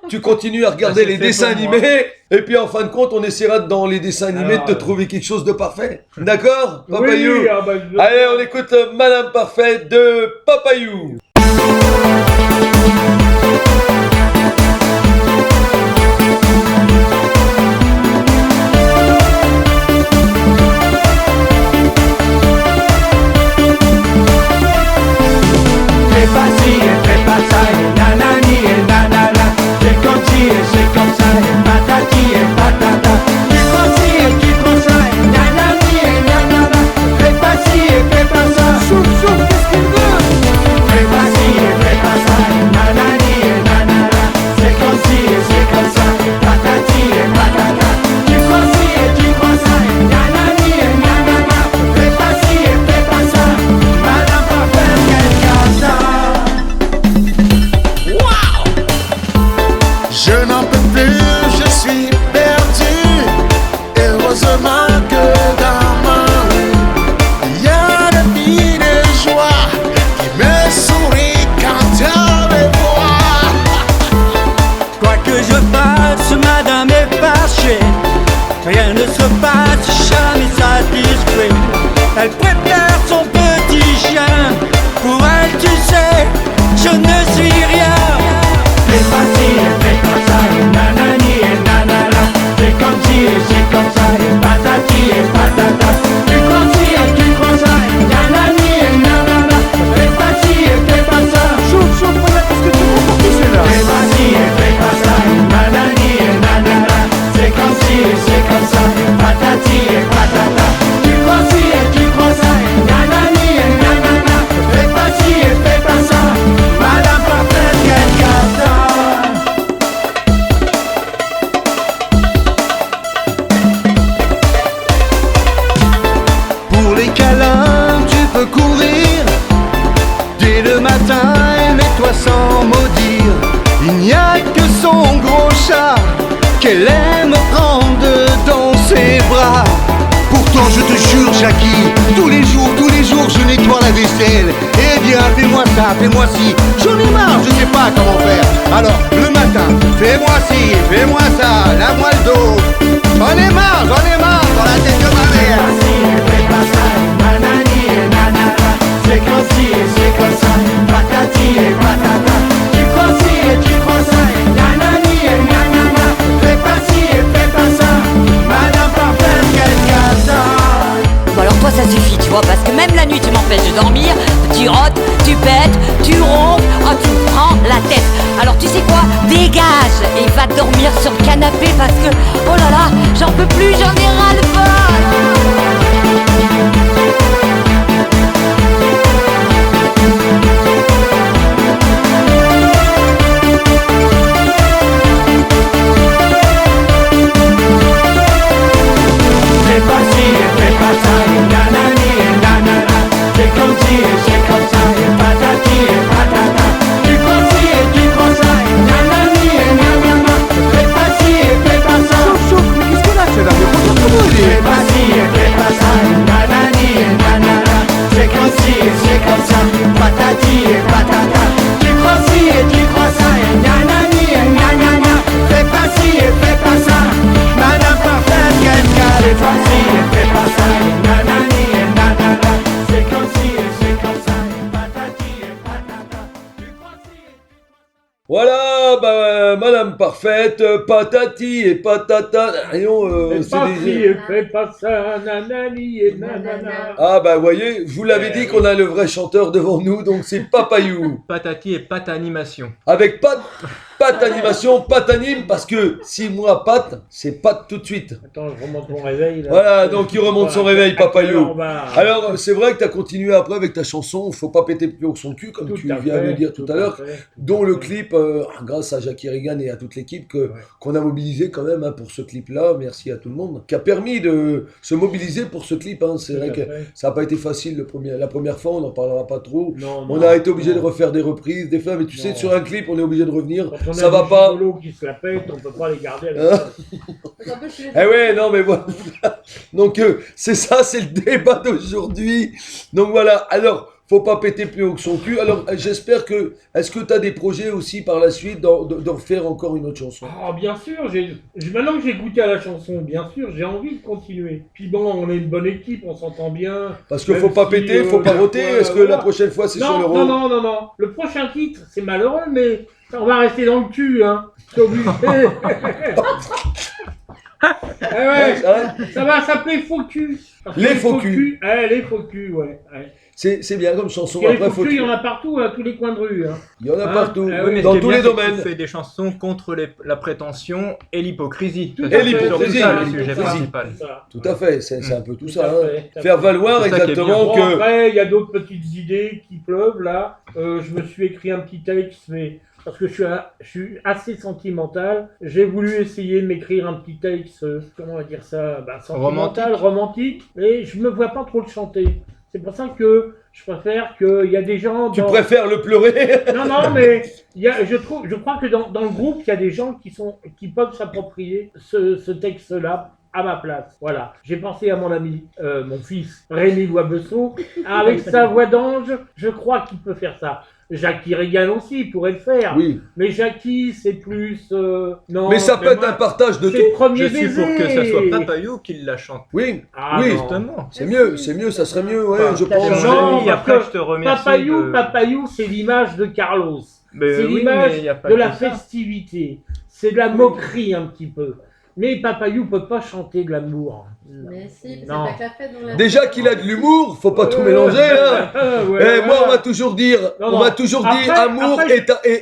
tu continues à regarder les dessins animés, et puis en fin de compte, on essaiera dans les dessins animés de te trouver quelque chose de parfait. D'accord, Papayou? Oui, allez, on écoute Madame Parfaite de Papayou. Rien ne se passe, jamais satisfait. Elle préfère son petit chien. Pour elle, tu sais, je ne suis rien. C'est facile, c'est comme ça, et nanani et nanana. C'est comme ci et c'est comme ça, et patati et patata. courir. Dès le matin, elle nettoie sans maudire. Il n'y a que son gros chat qu'elle aime prendre dans ses bras. Pourtant je te jure Jackie, tous les jours je nettoie la vaisselle. Eh bien fais-moi ça, fais-moi ci, j'en ai marre, je sais pas comment faire. Alors le matin, fais-moi ci, fais-moi ça, lave-moi le dos. J'en ai marre dans la tête de ma mère. Fais pas ça, nanani et nanana. C'est comme ci et c'est comme ça, patati et patata. Tu crois ci et tu crois ça, nanani et nanana. Fais pas ci et fais pas ça, madame parfaite, quelle cata. Bon alors toi ça suffit tu vois, parce que même la nuit tu m'empêches de dormir. Tu rotes, tu pètes, tu ronfles, oh tu me prends la tête. Alors tu sais quoi, dégage et va dormir sur le canapé parce que, oh là là, j'en peux plus, j'en ai ras-le-bol. Fais pas ci et fais pas ça, nanani et nanana. C'est comme ci et c'est comme ça, et patati et patata. Tu crois ci et tu crois ça, nanani et nanana. Fais pas ci et fais pas ça. Chauffe, mais qu'est-ce que là, c'est là, mais fais pas ci et fais pas ça, nanani et nanana. C'est comme ci et c'est comme ça, patati et patata. Tu crois ci et tu crois ça, nanani et nanana. Fais pas ci et fais pas ça, madame parfaite, quelle cale. Fais pas ci et fais pas ça, nanani et nanana. C'est comme ci et c'est comme ça, patati et patata. Tu crois ci et... Voilà, bah, Madame Parfaite, patati et patata. Fais pas ci et fais pas ça, nanani et nanana. Ah bah, vous voyez, je vous l'avais dit qu'on a le vrai chanteur devant nous, donc c'est Papayou. Patati et patanimation. Avec pat animation, patanime, parce que si moi pat, c'est pat tout de suite. Attends, je remonte mon réveil là. Voilà, donc il remonte son réveil, Papayou. Bah, Alors, c'est vrai que tu as continué après avec ta chanson Faut pas péter plus haut que son cul, comme tu viens de le dire tout à l'heure, dont le clip, grâce à Jackie Regan et à toute l'équipe qu'on a mobilisé quand même pour ce clip-là, merci à tout le monde, qui a permis de se mobiliser pour ce clip. C'est vrai que ça n'a pas été facile la première fois, on n'en parlera pas trop. On a été obligé de refaire des reprises, des fois, mais tu sais, sur un clip, on est obligé de revenir. Ça va pas. Qui se la pète, on peut pas les garder avec Eh ouais, non mais voilà. Donc c'est ça, c'est le débat d'aujourd'hui. Donc voilà, alors, faut pas péter plus haut que son cul. Alors j'espère que, est-ce que tu as des projets aussi par la suite d'en faire encore une autre chanson? Ah bien sûr, maintenant que j'ai goûté à la chanson, bien sûr, j'ai envie de continuer. Puis bon, on est une bonne équipe, on s'entend bien. Parce qu'il faut pas péter, faut pas roter. Est-ce que la prochaine fois c'est sur l'euro? Non. Le prochain titre, c'est malheureux, mais on va rester dans le cul, hein. C'est obligé. Ça va s'appeler Faux cul. Les faux culs. Les faux culs, ouais. C'est bien comme chanson. Après, les faux culs, il y en a partout, à tous les coins de rue. Hein. Il y en a partout, mais dans tous les domaines. Tu fais des chansons contre la prétention et l'hypocrisie. Et l'hypocrisie, c'est le sujet principal. Tout à fait, c'est un peu tout ça. Faire valoir exactement que... Bon, après, il y a d'autres petites idées qui pleuvent, là. Je me suis écrit un petit texte, mais... Parce que je suis assez sentimental, j'ai voulu essayer de m'écrire un petit texte, comment on va dire ça, sentimental, romantique, et je me vois pas trop le chanter. C'est pour ça que je préfère qu'il y a des gens... Tu préfères le pleurer? Non, mais je crois que dans le groupe, il y a des gens qui peuvent s'approprier ce texte-là à ma place. Voilà. J'ai pensé à mon ami, mon fils, Rémi Loibesso, avec sa voix d'ange, je crois qu'il peut faire ça. Jackie Regan aussi pourrait le faire. Oui. Mais Jackie, c'est plus... non. Mais ça peut être un partage de tout. Je suis pour que ça soit Papayou qui la chante. Oui, justement. C'est mieux, ça serait mieux, je pense. Non, après je te remercie. Papayou, c'est l'image de Carlos. C'est oui, l'image de la festivité. C'est de la moquerie un petit peu. Mais Papayou peut pas chanter de l'amour. Mais si, c'est pas que la fête dans la... Déjà qu'il a de l'humour, faut pas tout mélanger là. Moi on m'a toujours dit,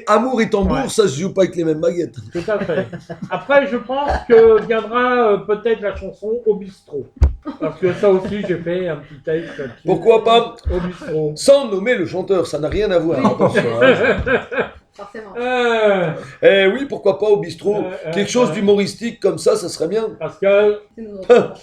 amour et tambour, ça se joue pas avec les mêmes baguettes. Tout à fait. Après je pense que viendra peut-être la chanson Au bistrot. Parce que ça aussi j'ai fait un petit texte. Pourquoi pas Au bistrot. Sans nommer le chanteur, ça n'a rien à voir. Attention, Forcément. Eh oui, pourquoi pas au bistrot. Quelque chose d'humoristique comme ça serait bien. Pascal.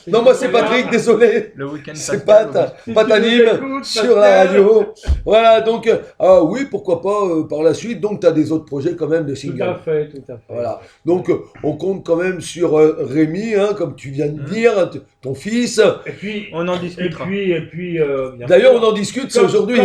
Non, moi c'est Patrick, désolé. Le week-end C'est pas t'anime sur la radio. Voilà, donc, oui, pourquoi pas par la suite. Donc, tu as des autres projets quand même de singles. Tout à fait. Voilà. Donc, on compte quand même sur Rémi, hein, comme tu viens de dire, ton fils. Et puis, on en discutera. Et puis d'ailleurs, on en discute, c'est aujourd'hui.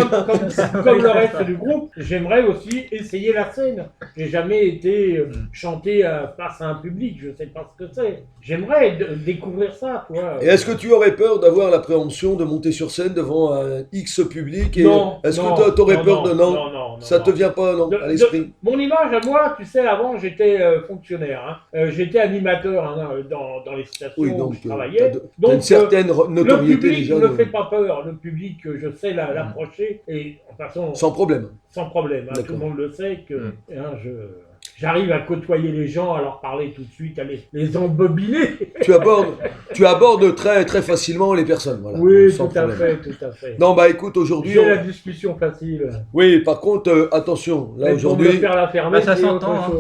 Comme le reste du groupe, j'aimerais aussi essayer la scène. J'ai jamais été chanter face à un public, je sais pas ce que c'est. J'aimerais découvrir ça, quoi. Et est-ce que tu aurais peur d'avoir l'appréhension de monter sur scène devant un X public et Non. Est-ce que tu aurais peur de non, ça te vient pas à l'esprit? Mon image à moi, tu sais, avant j'étais fonctionnaire, hein. J'étais animateur hein, dans les stations où je travaillais. Donc une certaine notoriété le public déjà. Ne fait pas peur. Le public, je sais l'approcher et de toute façon. Sans problème. Sans problème. Hein, tout le monde le sait que j'arrive à côtoyer les gens, à leur parler tout de suite, à les embobiner. Tu abordes très, très facilement les personnes. Voilà, oui, tout à fait. Non, bah écoute, aujourd'hui... J'ai la discussion facile. Oui, par contre, attention, là aujourd'hui... Pour me faire la fermer, ça s'entend.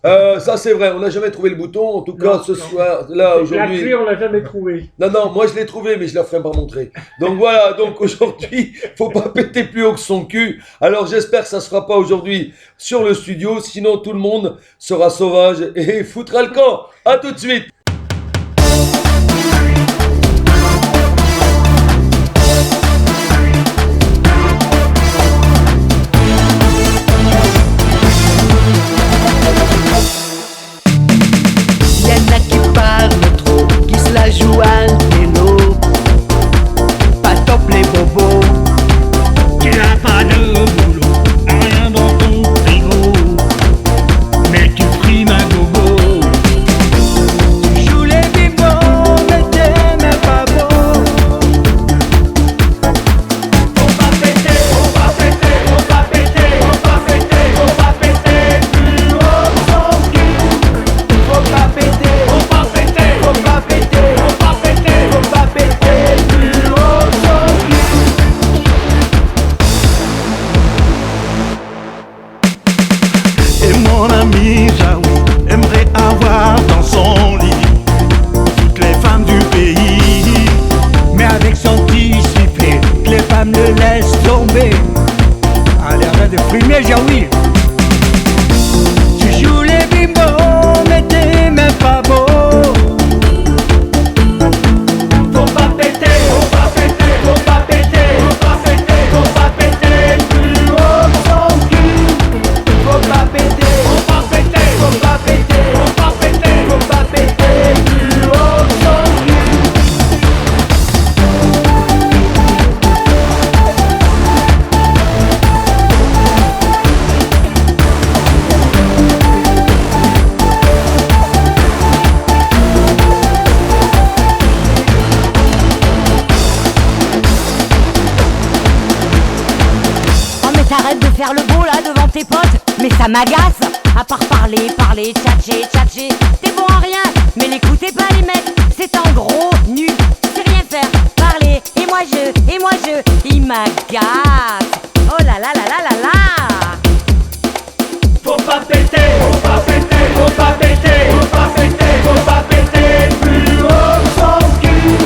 Ça c'est vrai, on n'a jamais trouvé le bouton, en tout cas ce soir, là aujourd'hui... La clé, on l'a jamais trouvée. Non, moi je l'ai trouvé, mais je la ferai pas montrer. Donc voilà, donc aujourd'hui, faut pas péter plus haut que son cul. Alors j'espère que ça se fera pas aujourd'hui sur le studio, sinon tout le monde sera sauvage et foutra le camp. À tout de suite. Y'en a qui parlent trop, qui se la jouent à vélo. Pas top les bobos. Tu n'as pas de boulot, rien dans ton frigo, mais tu frimes un gogo. Tu joues les bibons, mais t'es même pas beau. On va péter, on va péter, on va péter, on va péter, on va péter plus haut son cul. Faut pas péter, On va péter, faut pas péter, on va péter, faut pas péter plus haut son cul. Et mon ami Jaoui aimerait avoir dans son lit toutes les femmes du pays, Mais avec son petit sifflet, que les femmes le laissent tomber. Allez, arrête de frimer, Jaoui. Tu joues les bimbos, mais t'es même pas beau. Faut pas péter, on va péter, on va péter, on va péter, on va péter plus haut son cul. Faut pas péter, On va péter, faut pas péter, on va péter, faut pas péter plus haut son cul. Oh mais t'arrêtes de faire le beau là devant tes potes. Mais ça m'agace. À part parler, tchatcher. T'es bon à rien. Mais l'écoutez pas les mecs. C'est un gros nu. C'est rien faire. Parler. Et moi je. Il m'agace. Oh là là là là là là. faut pas péter, on va péter, on va péter, on va péter, on va péter plus haut son cul.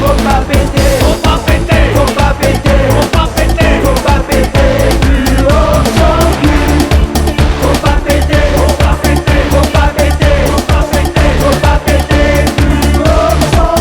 Faut pas péter, On va péter, faut pas péter, on va péter, faut pas péter plus haut son cul. faut pas péter, on va péter, on va péter, on va péter, Faut pas péter plus haut son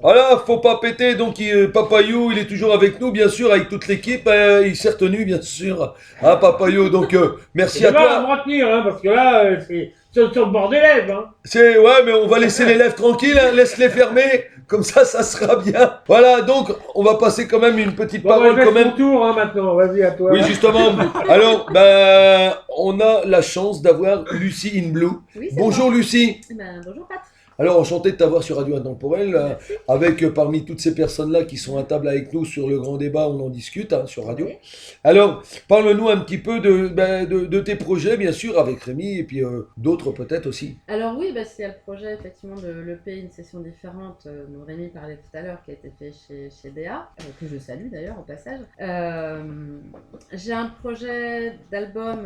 Voilà, faut pas péter, donc Papayou, il est toujours avec nous, bien sûr, avec toute l'équipe, il s'est retenu, bien sûr, hein, Papayou, donc merci à toi. toi. On va me retenir, hein, parce que là, c'est sur le bord des lèvres. Hein. Ouais, mais on va laisser les lèvres tranquilles, hein, laisse-les fermer, comme ça sera bien. Voilà, donc, on va passer quand même une petite parole, quand même. Ton tour, hein, maintenant, vas-y, à toi. Oui, justement, alors, on a la chance d'avoir Lucie in Blue. Oui, Bonjour Lucie. Bonjour Pat. Alors, enchanté de t'avoir sur Radio Intemporel, avec parmi toutes ces personnes-là qui sont à table avec nous sur le grand débat, on en discute sur Radio. Oui. Alors, parle-nous un petit peu de tes projets, bien sûr, avec Rémi, et puis d'autres peut-être aussi. Alors oui, c'est le projet effectivement de l'EP, une session différente, dont Rémi parlait tout à l'heure, qui a été fait chez BA, que je salue d'ailleurs au passage. J'ai un projet d'album,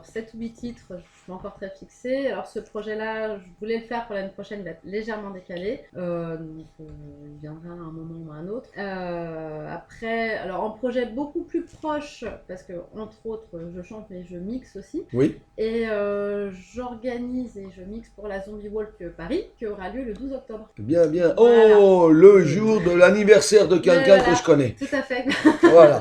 7 ou 8 titres, je suis pas encore très fixée. Alors ce projet-là, je voulais le faire pour l'année prochaine, il va être légèrement décalé, donc il viendra à un moment ou à un autre. Après, alors en projet beaucoup plus proche, parce que entre autres je chante mais je mixe aussi. Oui. Et j'organise et je mixe pour la Zombie Walk Paris, qui aura lieu le 12 octobre. Bien, bien. Oh, voilà. Le jour de l'anniversaire de quelqu'un que je connais. Tout à fait. Voilà.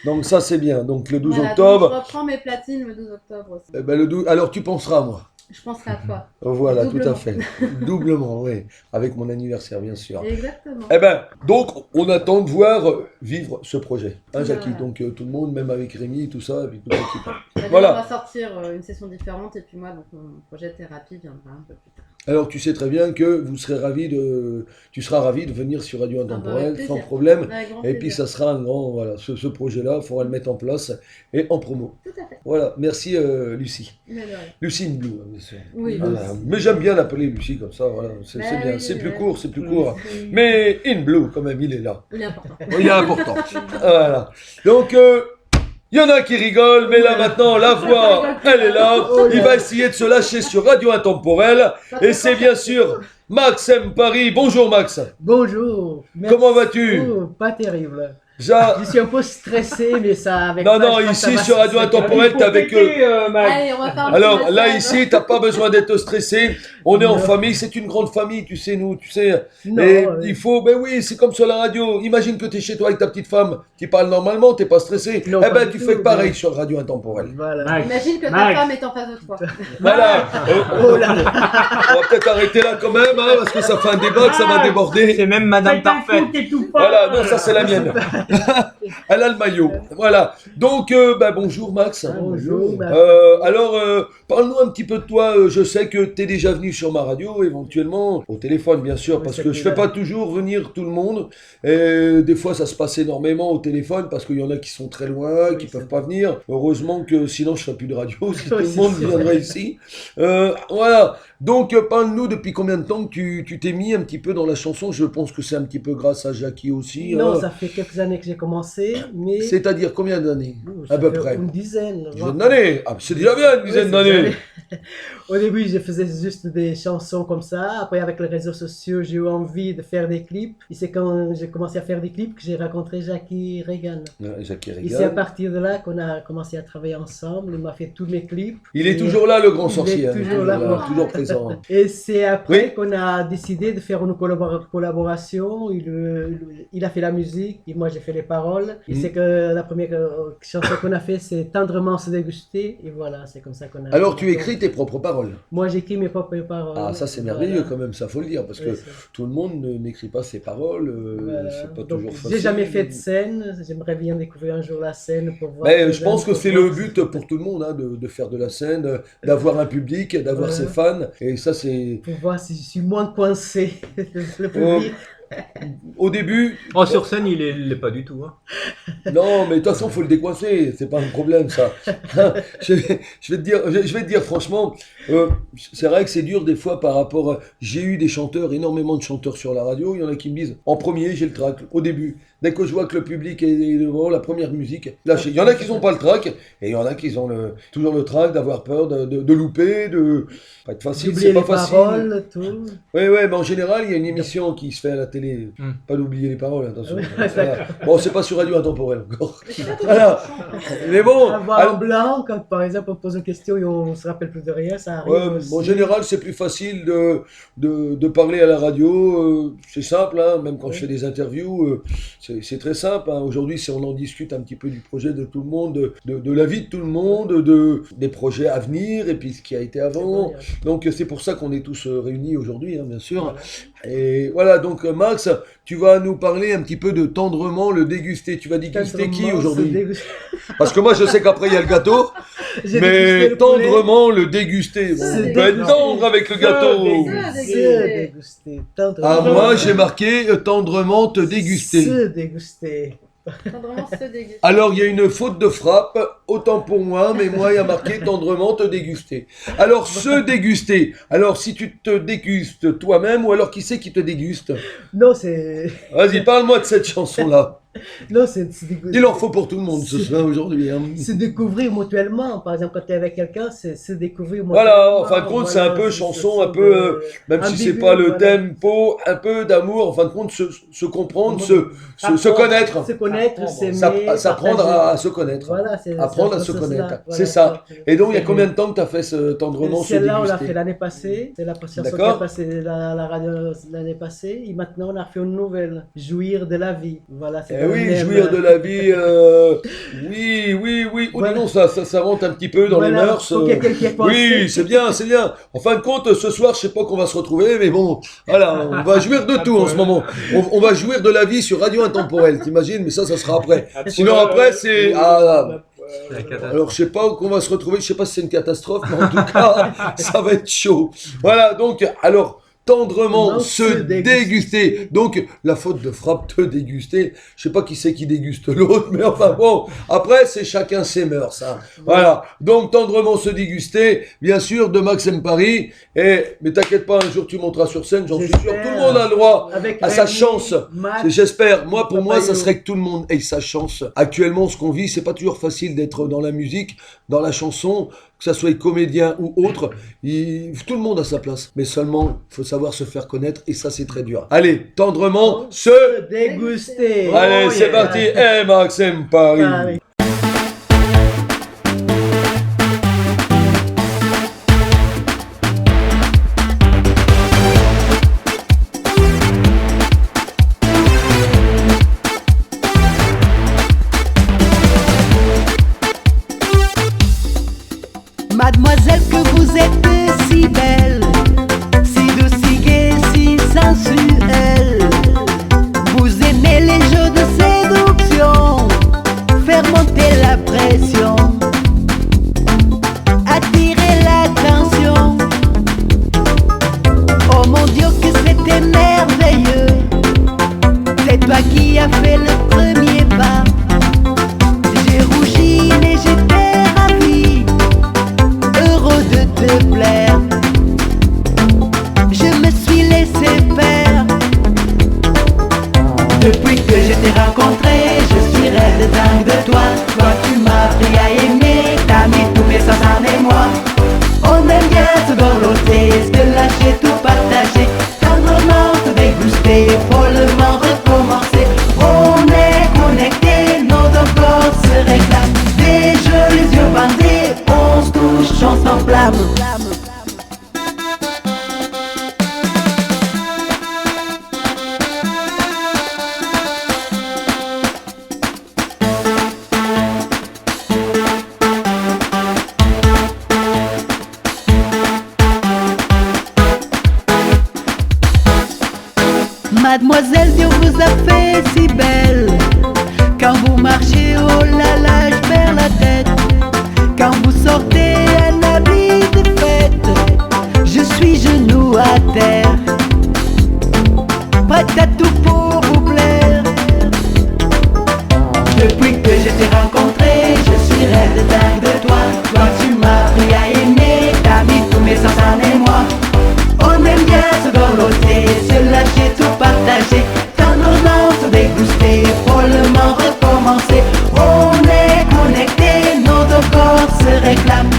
Donc ça c'est bien. Donc le 12 octobre. Donc je reprends mes platines le 12 octobre aussi. Le 12... Alors tu penseras à moi. Je penserai à toi. Voilà, doublement. Tout à fait. Doublement, oui. Avec mon anniversaire, bien sûr. Exactement. Donc, on attend de voir vivre ce projet. Hein, Jackie? Donc, tout le monde, même avec Rémi, tout ça, avec toute l'équipe. Voilà. On va sortir une session différente, et puis moi, donc, mon projet de thérapie viendra un peu plus tard. Alors, tu sais très bien que tu seras ravi de venir sur Radio Intemporel, sans problème. Et puis, ça sera un grand, voilà, ce projet-là, il faudra le mettre en place et en promo. Tout à fait. Voilà, merci Lucie. Lucie in Blue, bien sûr. Oui, voilà. Mais j'aime bien l'appeler Lucie comme ça, voilà. C'est bien, oui, c'est plus court, c'est plus court. Mais in Blue, quand même, il est là. Il est important. Il est important. Voilà. Donc, il y en a qui rigolent, mais là maintenant, la voix, elle est là. Il va essayer de se lâcher sur Radio Intemporel. Et c'est bien sûr Max M. Paris. Bonjour Max. Bonjour. Merci. Comment vas-tu? Pas terrible. Je suis un peu stressé, mais ça avec Non, ici sur Radio Intemporel, t'es avec eux. Allez, on va faire un Alors là, ici, t'as pas besoin d'être stressé. On est en famille, c'est une grande famille, tu sais, nous, tu sais. Et il faut, oui, c'est comme sur la radio. Imagine que t'es chez toi avec ta petite femme qui parle normalement, t'es pas stressé. Non, tu fais pareil sur Radio Intemporel. Voilà. Imagine que ta femme est en face de toi. Voilà. On va peut-être arrêter là quand même, hein, parce que ça fait un débat, que ça va déborder. C'est même Madame Parfaite. Voilà, non, ça c'est la mienne. Elle a le maillot. Voilà. Donc, bonjour Max. Bonjour. Alors, parle-nous un petit peu de toi. Je sais que tu es déjà venu sur ma radio, éventuellement, au téléphone bien sûr, parce que je fais pas toujours venir tout le monde. Et des fois, ça se passe énormément au téléphone, parce qu'il y en a qui sont très loin, qui peuvent pas venir. Heureusement que sinon, je ferais plus de radio, si tout le monde viendrait ici. Voilà. Donc, parle-nous depuis combien de temps que tu t'es mis un petit peu dans la chanson. Je pense que c'est un petit peu grâce à Jackie aussi. Non, ça fait quelques années que j'ai commencé, mais... C'est-à-dire combien d'années à peu près? Une dizaine. Une dizaine d'années. Ah, c'est déjà bien, une dizaine d'années. Au début, je faisais juste des chansons comme ça. Après, avec les réseaux sociaux, j'ai eu envie de faire des clips. Et c'est quand j'ai commencé à faire des clips que j'ai rencontré Jackie Reagan. Jackie Reagan. Et c'est à partir de là qu'on a commencé à travailler ensemble. Il m'a fait tous mes clips. Il est toujours là, le grand sorcier. Il est toujours là. Toujours présent. Et c'est après qu'on a décidé de faire une collaboration. Il a fait la musique et moi j'ai fait les paroles. Et c'est que la première chanson qu'on a fait, c'est Tendrement se déguster. Et voilà, c'est comme ça qu'on a... Alors tu écris tes propres paroles? Moi j'écris mes propres paroles. Ah, ça c'est merveilleux quand même, ça faut le dire, parce que tout le monde n'écrit pas ses paroles. C'est pas toujours facile. J'ai jamais fait de scène. J'aimerais bien découvrir un jour la scène pour voir... Mais je pense que c'est le but pour tout le monde, hein, de faire de la scène, d'avoir un public, d'avoir ses fans. Et ça c'est... Pour voir si je suis moins coincé, le public. Au début... Oh, sur scène, il est pas du tout. Hein. Non, mais de toute façon, il faut le décoincer, c'est pas un problème ça. je vais te dire franchement, c'est vrai que c'est dur des fois par rapport... J'ai eu des chanteurs, énormément de chanteurs sur la radio, il y en a qui me disent, en premier, j'ai le trac, au début. Dès que je vois que le public est devant la première musique, lâché. Il y en a qui n'ont pas le trac, et il y en a qui ont toujours le trac d'avoir peur de louper, de pas être facile, c'est pas facile. Paroles, tout. Ouais, mais en général, il y a une émission qui se fait à la télé pas d'oublier les paroles, attention. Oui, Voilà. Bon, c'est pas sur Radio Intemporel encore. Voilà. Mais bon. Avoir en blanc, quand par exemple on pose une question et on se rappelle plus de rien, ça arrive. Ouais, aussi. en général, c'est plus facile de parler à la radio. C'est simple, hein, même quand je fais des interviews, c'est très simple. Hein. Aujourd'hui, si on en discute un petit peu du projet de tout le monde, de la vie de tout le monde, des projets à venir et puis ce qui a été avant. Donc c'est pour ça qu'on est tous réunis aujourd'hui, hein, bien sûr. Et voilà, donc Max, tu vas nous parler un petit peu de Tendrement le déguster. Tu vas déguster qui aujourd'hui? Parce que moi je sais qu'après il y a le gâteau, mais Tendrement le déguster. On peut être tendre avec le gâteau. Se déguster. Ah, moi j'ai marqué Tendrement te déguster. Se déguster. Tendrement se déguster. Alors il y a une faute de frappe, autant pour moi, mais moi il y a marqué Tendrement te déguster. Alors se déguster. Alors si tu te dégustes toi-même ou alors qui c'est qui te déguste? Non, c'est. Vas-y, parle-moi de cette chanson-là. Non, c'est Il en faut pour tout le monde ce soir aujourd'hui. Hein. Se découvrir mutuellement. Par exemple, quand tu es avec quelqu'un, c'est se découvrir mutuellement. Voilà, en fin de compte, c'est un peu chanson, un peu, même si c'est pas le tempo, un peu d'amour, en fin de compte, se comprendre, se connaître. Se connaître, s'aimer. S'apprendre à se connaître. Voilà, apprendre à se connaître. C'est ça. Et donc, il y a combien de temps que tu as fait ce Tendrement se déguster? Celle-là, on l'a fait l'année passée. C'est la chanson qui a passé la radio l'année passée. Et maintenant, on a fait une nouvelle. Jouir de la vie. Voilà, c'est oui, jouir de la vie. Oui. Oh, voilà. Non, ça rentre un petit peu dans les mœurs. Oui, c'est bien. En fin de compte, ce soir, je sais pas qu'on va se retrouver, mais bon, voilà, on va jouir de tout en ce moment. On va jouir de la vie sur Radio Intemporel, t'imagines? Mais ça sera après. Sinon, après, c'est... Alors je sais pas où qu'on va se retrouver, je sais pas si c'est une catastrophe, mais en tout cas, ça va être chaud. Voilà, donc, alors... Tendrement se déguster. Donc, la faute de frappe, te déguster. Je sais pas qui c'est qui déguste l'autre, mais enfin bon. Après, c'est chacun ses mœurs, ça. Voilà. Donc, Tendrement se déguster, bien sûr, de Max M. Paris. Mais t'inquiète pas, un jour tu monteras sur scène, j'en suis sûr. Tout le monde a le droit à sa chance. J'espère. Moi, pour moi, ça serait que tout le monde ait sa chance. Actuellement, ce qu'on vit, c'est pas toujours facile d'être dans la musique, dans la chanson, que ça soit comédien ou autre. Tout le monde a sa place. Mais seulement, il faut savoir se faire connaître et ça, c'est très dur. Allez, Tendrement se déguster. Allez, c'est parti. Max M. Paris. Mademoiselle, que vous êtes si belle, si douce, si gaie, si sensuelle. Vous aimez les jeux de séduction, faire monter la pression, attirer l'attention. Oh mon Dieu, que c'était merveilleux. C'est toi qui as fait le premier pas. J'ai rougi mais j'étais ravie, heureux de te plaire. Je me suis laissé faire. Depuis que je t'ai rencontré, je suis raide dingue de toi. Toi tu m'as appris à aimer, t'as mis tous mes sens en émoi. On aime bien se dorloter, se lâcher, tout partager, tendrement se déguster, follement recommencer. On est connectés, nos deux corps se réclament. Des jeux, les yeux bandés, on se touche, on s'enflamme. Mademoiselle, Dieu vous a fait si belle. Quand vous marchez, oh là là, je perds la tête. Quand vous sortez un habit de fête, je suis genou à terre, prête à tout pour vous plaire. Depuis que je t'ai rencontré, je suis raide dingue de toi. Toi tu m'as appris à aimer, t'as mis tous mes sens en émoi. On aime bien se dorloter, se lâcher, tout partager, tendrement se déguster, follement recommencer. On est connectés, nos deux corps se réclament.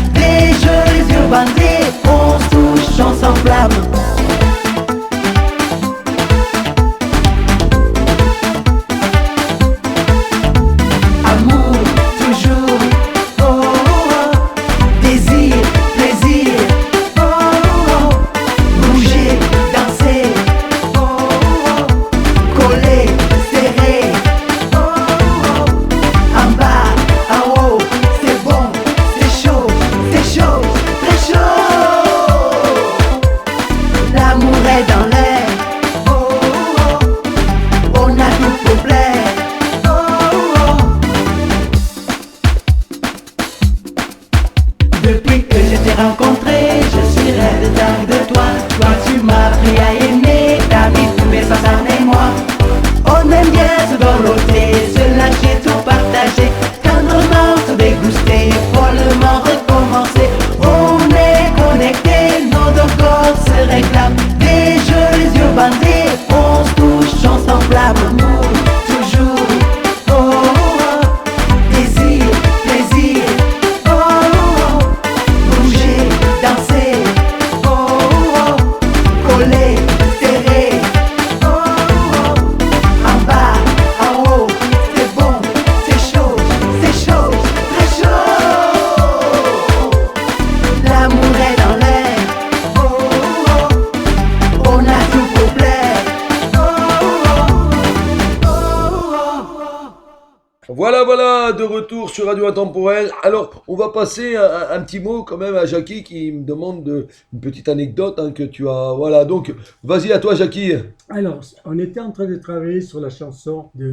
Voilà, de retour sur Radio Intemporel. Alors, on va passer un petit mot quand même à Jackie qui me demande une petite anecdote que tu as. Voilà, donc, vas-y à toi, Jackie. Alors, on était en train de travailler sur la chanson de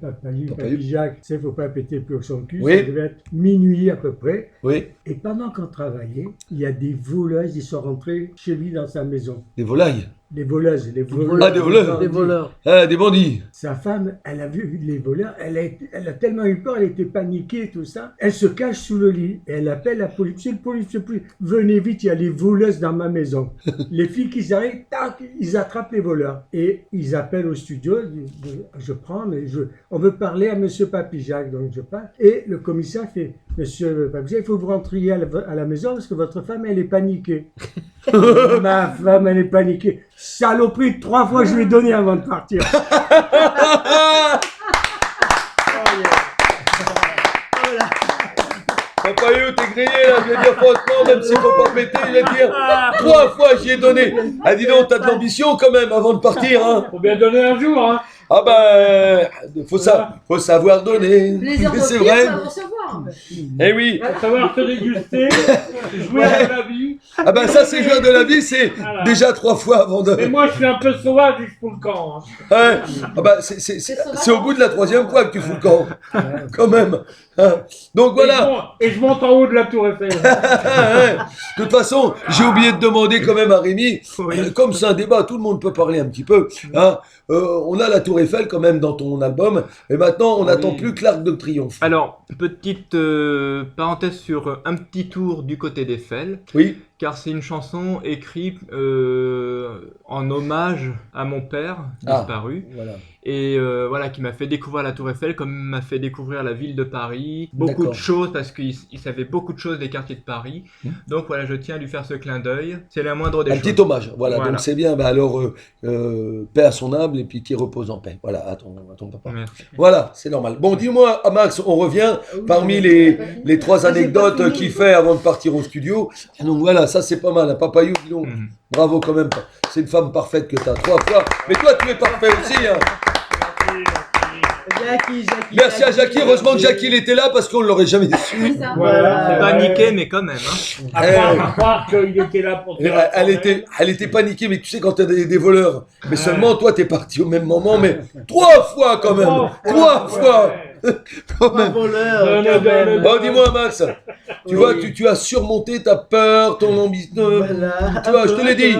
Papy Jacques, c'est faut pas péter plus son cul, Oui. Ça devait être minuit à peu près. Oui. Et pendant qu'on travaillait, il y a des voleuses, ils sont rentrés chez lui dans sa maison. Des volailles. Des voleuses, des voleurs. Ah, des voleurs. Des voleurs. Ah, des bandits. Sa femme, elle a vu les voleurs, elle a tellement eu peur, elle était paniquée, tout ça. Elle se cache sous le lit et elle appelle la police. Monsieur le police, venez vite, il y a les voleuses dans ma maison. Les filles qui arrivent, tac, ils attrapent les voleurs. Et ils appellent au studio, je prends, on veut parler à monsieur Papy Jacques, donc je parle. Et le commissaire fait, monsieur Papy Jacques, il faut que vous rentriez à la maison parce que votre femme, elle est paniquée. Ma femme, elle est paniquée. Saloperie, 3 fois je lui ai donné avant de partir. Papa You, t'es grillé là, je vais dire franchement, même s'il faut pas péter, il va dire 3 fois j'y ai donné. Ah dis donc, t'as de l'ambition quand même avant de partir, hein. Faut bien donner un jour, hein. Ah ben, faut savoir donner. Plaisir C'est d'offrir, vrai. ça va recevoir. Eh oui. Faut savoir se déguster, jouer à la vie. Ah ben ça, c'est joueur de la vie, c'est Voilà. déjà 3 fois avant de... Mais moi, je suis un peu sauvage, je fous le camp. Hein. Ouais. Ah ben, c'est au bout de la 3e fois que tu fous le camp. Quand même. Hein. Donc voilà. Et je monte en haut de la tour Eiffel. Ouais. De toute façon, j'ai oublié de demander quand même à Rémi, comme c'est un débat, tout le monde peut parler un petit peu. Hein. On a la tour Eiffel quand même dans ton album, et maintenant on n'attend plus que l'Arc de Triomphe. Alors, petite parenthèse sur un petit tour du côté d'Eiffel. Oui. Car c'est une chanson écrite en hommage à mon père disparu. Voilà. Et voilà, qui m'a fait découvrir la Tour Eiffel, comme m'a fait découvrir la ville de Paris. Beaucoup D'accord. de choses, parce qu'il savait beaucoup de choses des quartiers de Paris. Donc voilà, je tiens à lui faire ce clin d'œil. C'est la moindre des Un choses. petit hommage, voilà. Donc c'est bien. Bah alors, paix à son âme et puis qu'il repose en paix. Voilà, à ton papa. Merci. Voilà, c'est normal. Bon, dis-moi, Max, on revient parmi les 3 anecdotes qu'il fait avant de partir au studio. Donc voilà, ça c'est pas mal. Papa You, dis donc, bravo quand même. C'est une femme parfaite que tu as 3 fois. Mais toi, tu es parfait aussi. Hein. Jackie. Merci à Jackie. Heureusement que Jackie il était là parce qu'on ne l'aurait jamais su. Voilà, paniqué, mais quand même. Hein. À croire qu'il était là pour te Elle était paniquée, mais tu sais, quand tu as des voleurs. Mais seulement, toi, tu es parti au même moment, mais 3 fois quand même. 3 fois. Quand même. Bon, dis-moi, Max, tu vois, tu as surmonté ta peur, ton ambition. Tu vois, je te l'ai dit.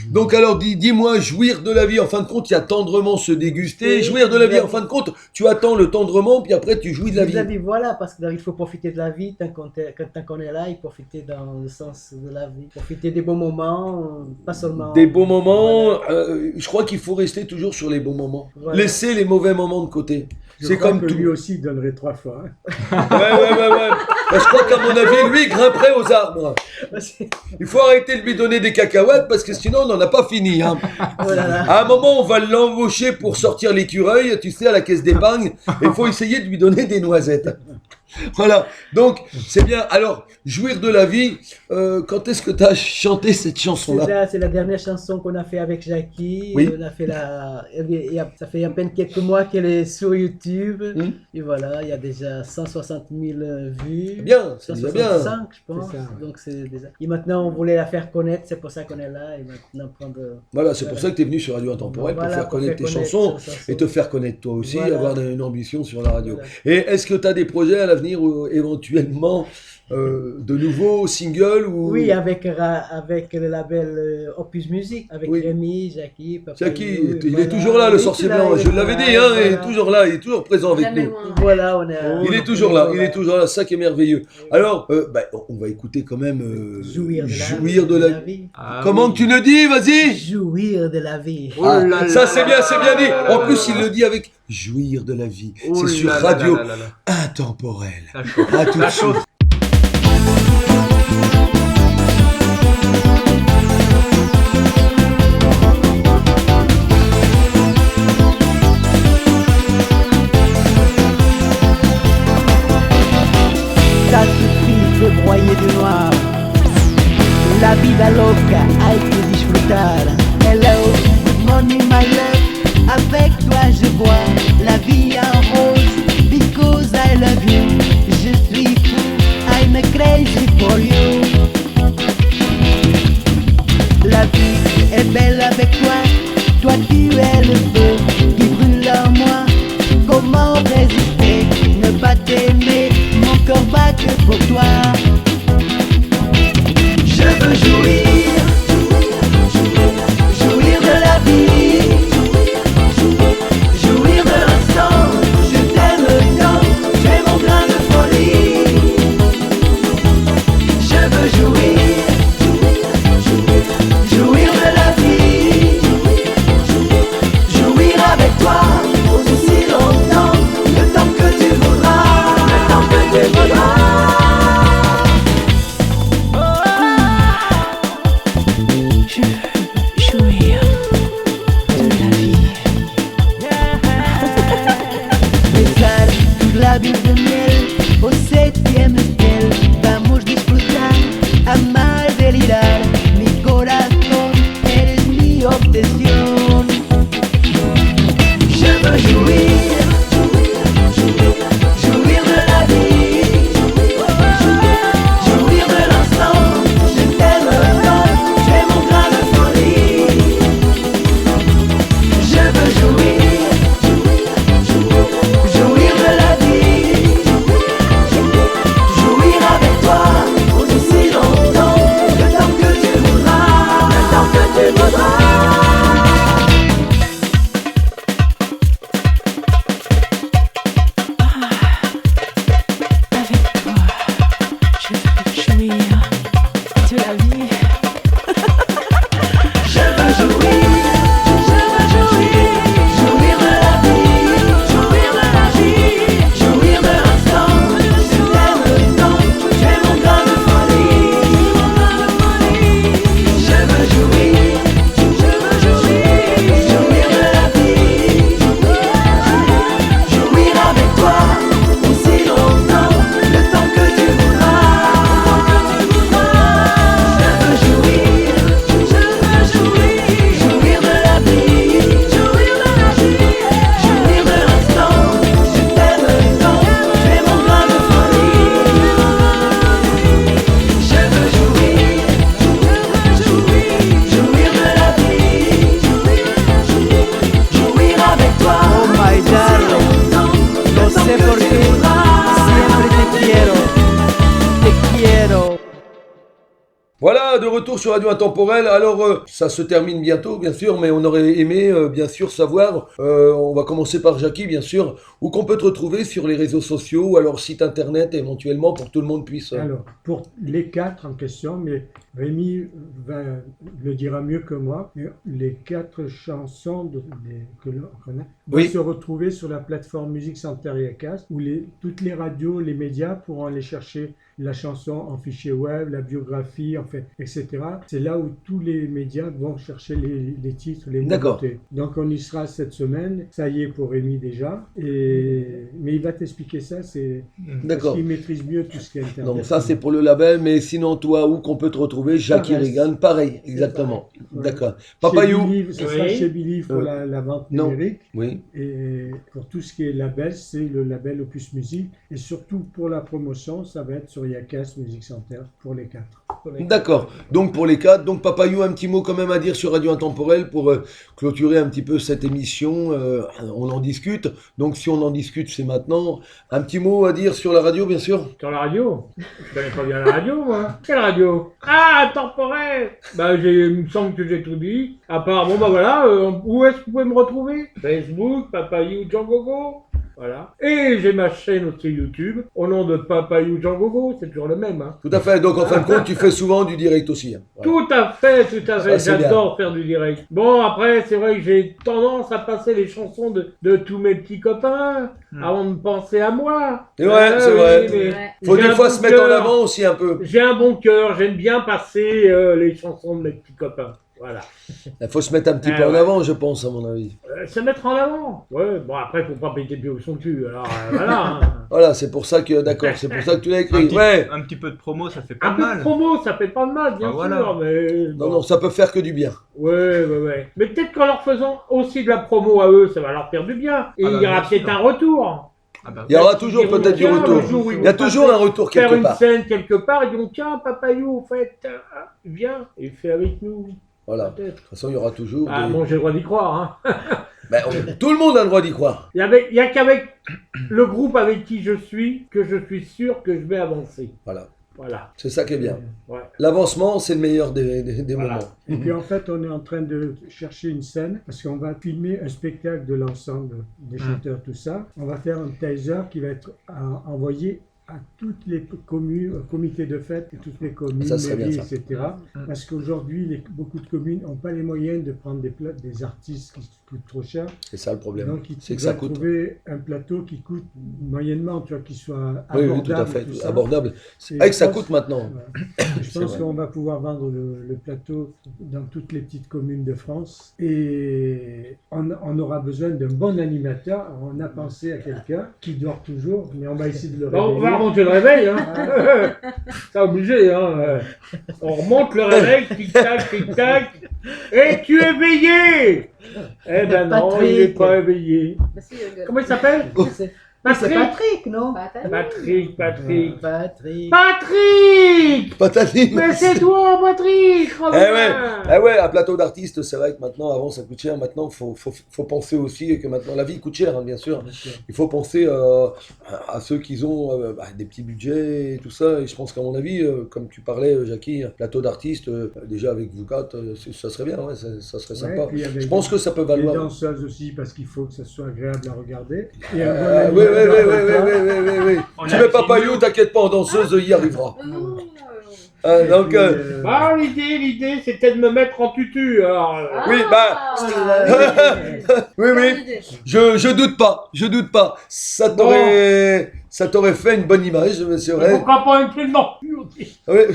Donc, alors, dis-moi, jouir de la vie, en fin de compte, il y a tendrement se déguster. Jouir de la vie, en fin de compte, tu attends le tendrement, puis après, tu jouis de la vie. Voilà, parce qu'il faut profiter de la vie tant qu'on est là, il profiter dans le sens de la vie. Profiter des bons moments, pas seulement. Des bons moments, je crois qu'il faut rester toujours sur les bons moments. Voilà. Laisser les mauvais moments de côté. C'est comme que lui aussi donnerait 3 fois. Hein. Ouais. Je crois qu'à mon avis, lui, grimperait aux arbres. Il faut arrêter de lui donner des cacahuètes parce que sinon, on n'en a pas fini. Hein. À un moment, on va l'embaucher pour sortir l'écureuil, tu sais, à la caisse d'épargne. Et il faut essayer de lui donner des noisettes. Voilà, donc c'est bien. Alors, jouir de la vie, quand est-ce que tu as chanté cette chanson-là? C'est la dernière chanson qu'on a fait avec Jackie. Oui. On a fait ça fait à peine quelques mois qu'elle est sur YouTube. Et voilà, il y a déjà 160 000 vues. Bien, c'est déjà bien. 165, je pense. Donc c'est déjà... Et maintenant, on voulait la faire connaître, c'est pour ça qu'on est là. Et maintenant, Voilà, c'est pour ça que tu es venu sur Radio Intemporel, pour faire connaître tes chansons et te faire connaître toi aussi, avoir une ambition sur la radio. Et est-ce que tu as des projets à l'avenir ou éventuellement de nouveaux singles ou... Oui, avec le label Opus Music, avec Rémi, Jackie, Papa Jackie, You, il est toujours là, le sorcier blanc, je l'avais dit, hein, il est toujours là, il est toujours présent avec nous. Voilà, on est... Il est toujours là, ça qui est merveilleux. Alors, on va écouter quand même Jouir de la vie. Comment tu le dis, vas-y? Jouir de la vie. Ça c'est bien dit. En plus, il le dit avec Jouir de la vie. C'est sur Radio Intemporel. À tout de suite. Ça te fait broyer de noir. La vida loca hay que disfrutar. Hello, good morning my love. Avec toi je vois la vie en rose. Je suis fou, I'm crazy for you. La vie est belle avec toi, toi tu es le feu qui brûle en moi. Comment résister, ne pas t'aimer, mon corps bat que pour toi. Je veux jouir, jouir de la vie, jouir de l'instant. Je t'aime tant, tu es mon grain de folie. Je veux jouir, jouir de la vie, jouir avec toi aussi longtemps, le temps que tu voudras, le temps que tu voudras. Labios de miel, o septiembre piel, vamos disfrutar, amar, delirar, mi corazón, eres mi obsesión. Je veux jouir, jouir de la vie, jouir de l'instant, je t'aime tant, tu es mon grain de folie. Je veux jouir, jouir de la vie, jouir avec toi aussi longtemps, le temps que tu voudras, le temps que tu voudras. Je veux jouir, jouir de la vie, jouir de la vie, jouir de l'instant. Je t'aime tant, tu es mon grain de folie. Je veux jouir, jouir de la vie, jouir avec toi aussi longtemps, le temps que tu voudras. Je veux jouir, jouir de la vie, jouir de l'instant. Je t'aime tant, tu es mon grain de folie. Je veux jouir, jouir de la vie, jouir avec toi. Oh my darling, no sé por qué siempre te quiero, te quiero. Voilà, de retour sur Radio Intemporel. Alors, ça se termine bientôt, bien sûr, mais on aurait aimé, bien sûr, savoir, on va commencer par Jackie, bien sûr, où qu'on peut te retrouver sur les réseaux sociaux, ou alors site internet, éventuellement, pour que tout le monde puisse... Alors, pour les 4 en question, mais Rémi le dira mieux que moi, les 4 chansons que l'on connaît vont se retrouver sur la plateforme Musique Center Iacas, où toutes les radios, les médias pourront aller chercher la chanson en fichier web, la biographie, en fait, etc. C'est là où tous les médias vont chercher les titres, les nouveautés. Donc on y sera cette semaine. Ça y est pour Rémi déjà. Mais il va t'expliquer ça. Parce qu'il maîtrise mieux tout ce qui est internet. Donc ça c'est pour le label, mais sinon toi, où qu'on peut te retrouver? Jackie Regan, pareil, exactement. Voilà. D'accord. Papayou. Ce sera chez Believe pour la vente numérique. Oui. Et pour tout ce qui est label, c'est le label Opus Music. Et surtout pour la promotion, ça va être sur Iacas Music Center pour les 4. D'accord. Donc pour les 4, donc Papayou, un petit mot quand même à dire sur Radio Intemporel pour clôturer un petit peu cette émission. On en discute. Donc si on en discute, c'est maintenant. Un petit mot à dire sur la radio, bien sûr. Sur la radio? Je connais pas bien la radio, moi. Quelle radio? Ah, Intemporel! Il me semble que j'ai tout dit. À part, voilà, où est-ce que vous pouvez me retrouver? Facebook, Papayou Djangogo. Voilà. Et j'ai ma chaîne aussi YouTube, au nom de Papayou Djangogo, c'est toujours le même. Hein. Tout à fait, donc en fin de compte, tu fais souvent du direct aussi. Hein. Voilà. Tout à fait, j'adore faire du direct. Bon, après, c'est vrai que j'ai tendance à passer les chansons de tous mes petits copains, avant de penser à moi. Et ouais, c'est vrai. Faut des fois se mettre en avant aussi un peu. J'ai un bon cœur, j'aime bien passer les chansons de mes petits copains. Voilà. Il faut se mettre un petit peu en avant, je pense, à mon avis. Se mettre en avant. Ouais, bon, après, faut pas péter plus haut son cul. Alors, voilà. Hein. Voilà, c'est pour ça que, d'accord, c'est pour ça que tu l'as écrit. Un petit peu de promo, ça fait pas mal. Un peu de promo, ça fait pas de mal, bien sûr. Mais bon. Non, ça peut faire que du bien. Ouais. Mais peut-être qu'en leur faisant aussi de la promo à eux, ça va leur faire du bien. Et il y aura peut-être un retour. Il y aura toujours peut-être du retour. Il y a toujours un retour quelque faire part. Faire une scène quelque part, ils diront tiens, Papayou, en fait, viens et fais avec nous. Voilà. De toute façon, il y aura toujours. Ah bon, j'ai le droit d'y croire. Hein. Ben, tout le monde a le droit d'y croire. Il y a qu'avec le groupe avec qui je suis que je suis sûr que je vais avancer. Voilà. C'est ça qui est bien. Ouais. L'avancement, c'est le meilleur des moments. Et puis en fait, on est en train de chercher une scène parce qu'on va filmer un spectacle de l'ensemble des chanteurs, tout ça. On va faire un teaser qui va être envoyé à toutes les communes, comités de fête et toutes les communes, mairies, etc. Parce qu'aujourd'hui, beaucoup de communes n'ont pas les moyens de prendre des artistes qui coûtent trop cher. C'est ça le problème. Donc, c'est que ça coûte. Trouver un plateau qui coûte moyennement, tu vois, qui soit abordable. Oui, tout à fait, abordable. C'est vrai que ça coûte maintenant. Je pense qu'on va pouvoir vendre le plateau dans toutes les petites communes de France et on aura besoin d'un bon animateur. On a pensé à quelqu'un qui dort toujours, mais on va essayer de le réveiller. On va remonter le réveil, hein. C'est obligé, hein. On remonte le réveil, tic-tac, tic-tac. Et tu es éveillé. Eh ben non, Patrick. il n'est pas éveillé. Comment il s'appelle? C'est Patrick, non? Patrick. Patrick. Patrick. Mais c'est toi, Patrick. Eh ouais, un plateau d'artistes, c'est vrai que maintenant, avant ça coûte cher. Maintenant, faut penser aussi que maintenant, la vie coûte cher, hein, bien sûr. Il faut penser à ceux qui ont des petits budgets et tout ça. Et je pense qu'à mon avis, comme tu parlais, Jackie, plateau d'artistes, déjà avec vous quatre, ça serait bien, ouais, ça serait sympa. Je pense que ça peut valoir. Les danseuses aussi, parce qu'il faut que ça soit agréable à regarder. Et oui. Tu mets Papayou, t'inquiète pas, en danseuse, il y arrivera. Donc, l'idée, c'était de me mettre en tutu. Alors, oui, oui. Je doute pas. Ça t'aurait fait une bonne image, c'est vrai. Pourquoi pas une plume? Non. Oui.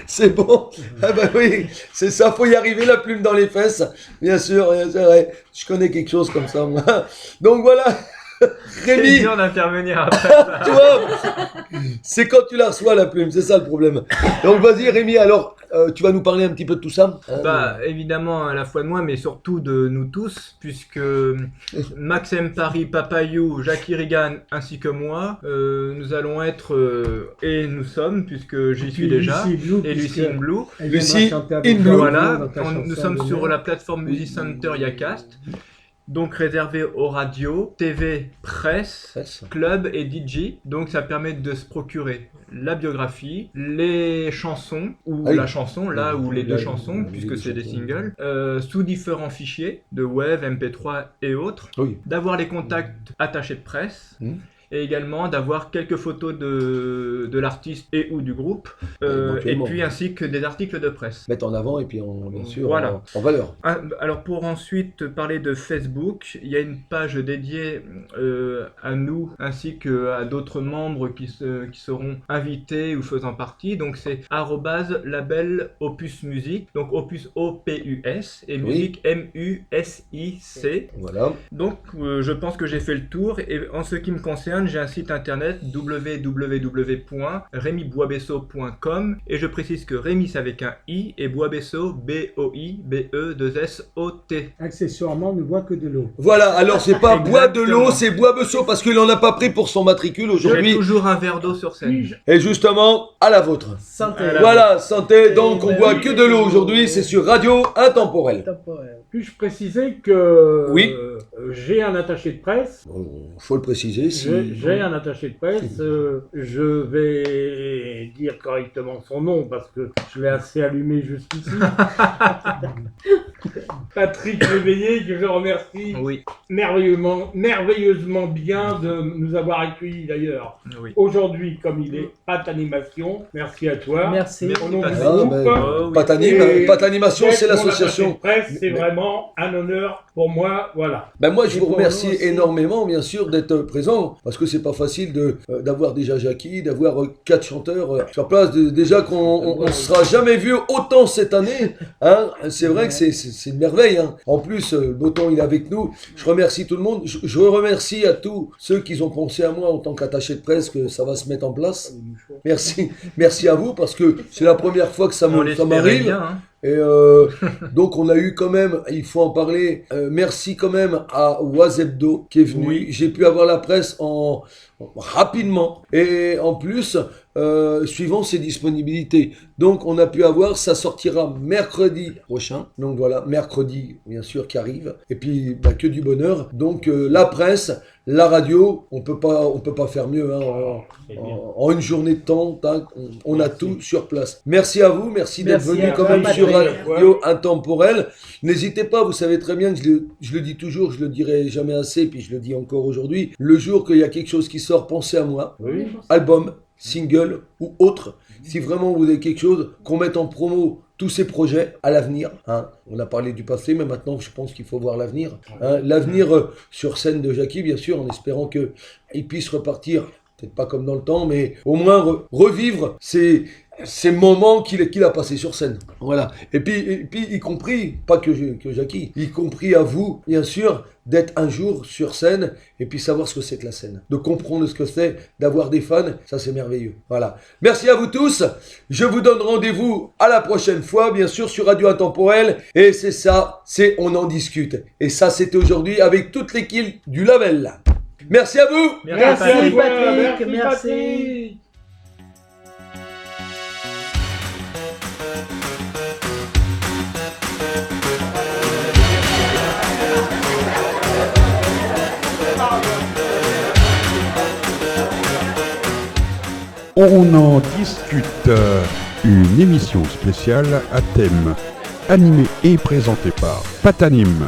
C'est bon. Ah bah oui, c'est ça, faut y arriver, la plume dans les fesses. Bien sûr, c'est vrai. Je connais quelque chose comme ça, moi. Donc voilà. Rémi, c'est dur d'intervenir après. Tu vois, c'est quand tu la reçois la plume, c'est ça le problème. Donc vas-y Rémi, alors tu vas nous parler un petit peu de tout ça. Évidemment à la fois de moi, mais surtout de nous tous, puisque Maxime Paris, Papayou, Jackie Regan ainsi que moi, nous allons être et nous sommes, puisque j'y suis déjà, et Lucie in Blue. Lucie in Blue. Voilà, nous sommes sur la plateforme Music Center Yacast. Donc réservé aux radios, TV, presse, club et DJ. Donc ça permet de se procurer la biographie, les chansons, ou la chanson, là ou les deux chansons, puisque c'est des singles, sous différents fichiers de web, MP3 et autres. D'avoir les contacts attachés de presse. Et également d'avoir quelques photos de l'artiste et ou du groupe, et puis ainsi que des articles de presse. Mettre en avant et puis bien sûr voilà. en valeur. Alors pour ensuite parler de Facebook, il y a une page dédiée à nous ainsi qu'à d'autres membres qui seront invités ou faisant partie. Donc c'est @label Opus Music, donc Opus OPUS et Musique MUSIC. Voilà. Donc je pense que j'ai fait le tour et en ce qui me concerne, j'ai un site internet www.remyboisbesso.com et je précise que Rémi c'est avec un I et Boisbesso BOIBE2SOT. Accessoirement, on ne boit que de l'eau. Voilà, alors c'est pas bois de l'eau, c'est Boisbesso parce qu'il en a pas pris pour son matricule aujourd'hui. J'ai toujours un verre d'eau sur scène. Et justement, à la vôtre. Santé. Voilà, santé, donc on boit que de l'eau aujourd'hui, c'est sur Radio Intemporel. Puis-je préciser que oui. J'ai un attaché de presse. Faut le préciser. J'ai un attaché de presse. Je vais dire correctement son nom parce que je l'ai assez allumé jusqu'ici. Patrick Réveillé, que je remercie merveilleusement bien de nous avoir accueillis d'ailleurs. Aujourd'hui, comme il est Pat Animation, merci à toi. Merci. Pat Animation, c'est l'association. C'est vraiment un honneur pour moi, voilà. Ben moi, je vous remercie énormément, bien sûr, d'être présent, parce que c'est pas facile d'avoir déjà Jackie, d'avoir 4 chanteurs sur place. Déjà qu'on ne sera jamais vu autant cette année. Hein. C'est vrai que c'est une merveille. Hein. En plus, le beau temps, il est avec nous. Je remercie tout le monde. Je remercie à tous ceux qui ont pensé à moi en tant qu'attaché de presse que ça va se mettre en place. Merci à vous, parce que c'est la première fois que ça m'arrive. Bien, hein. Et donc on a eu quand même, il faut en parler, merci quand même à Wazebdo qui est venu. Oui. J'ai pu avoir la presse rapidement et en plus suivant ses disponibilités. Donc on a pu avoir, ça sortira mercredi prochain. Donc voilà, mercredi bien sûr qui arrive. Et puis que du bonheur. Donc la presse, la radio, on peut pas faire mieux hein, en une journée de temps. On a tout sur place. Merci à vous, merci d'être venu quand même sur Radio Intemporel. N'hésitez pas, vous savez très bien que je le dis toujours, je le dirai jamais assez, puis je le dis encore aujourd'hui. Le jour qu'il y a quelque chose qui sort, pensez à moi. Oui. Album, single ou autre. Si vraiment vous avez quelque chose, qu'on mette en promo tous ces projets à l'avenir. Hein. On a parlé du passé, mais maintenant je pense qu'il faut voir l'avenir. Hein. L'avenir sur scène de Jackie, bien sûr, en espérant qu'il puisse repartir, peut-être pas comme dans le temps, mais au moins revivre ces moments qu'il a passés sur scène. Voilà. Et puis y compris, pas que Jackie, y compris à vous, bien sûr, d'être un jour sur scène et puis savoir ce que c'est que la scène. De comprendre ce que c'est, d'avoir des fans, ça c'est merveilleux. Voilà. Merci à vous tous. Je vous donne rendez-vous à la prochaine fois, bien sûr, sur Radio Intemporel. Et c'est ça, On en discute. Et ça, c'était aujourd'hui avec toute l'équipe du label. Merci à vous. Merci Patrick, Merci. merci. On en discute, une émission spéciale à thème, animée et présentée par Patanim.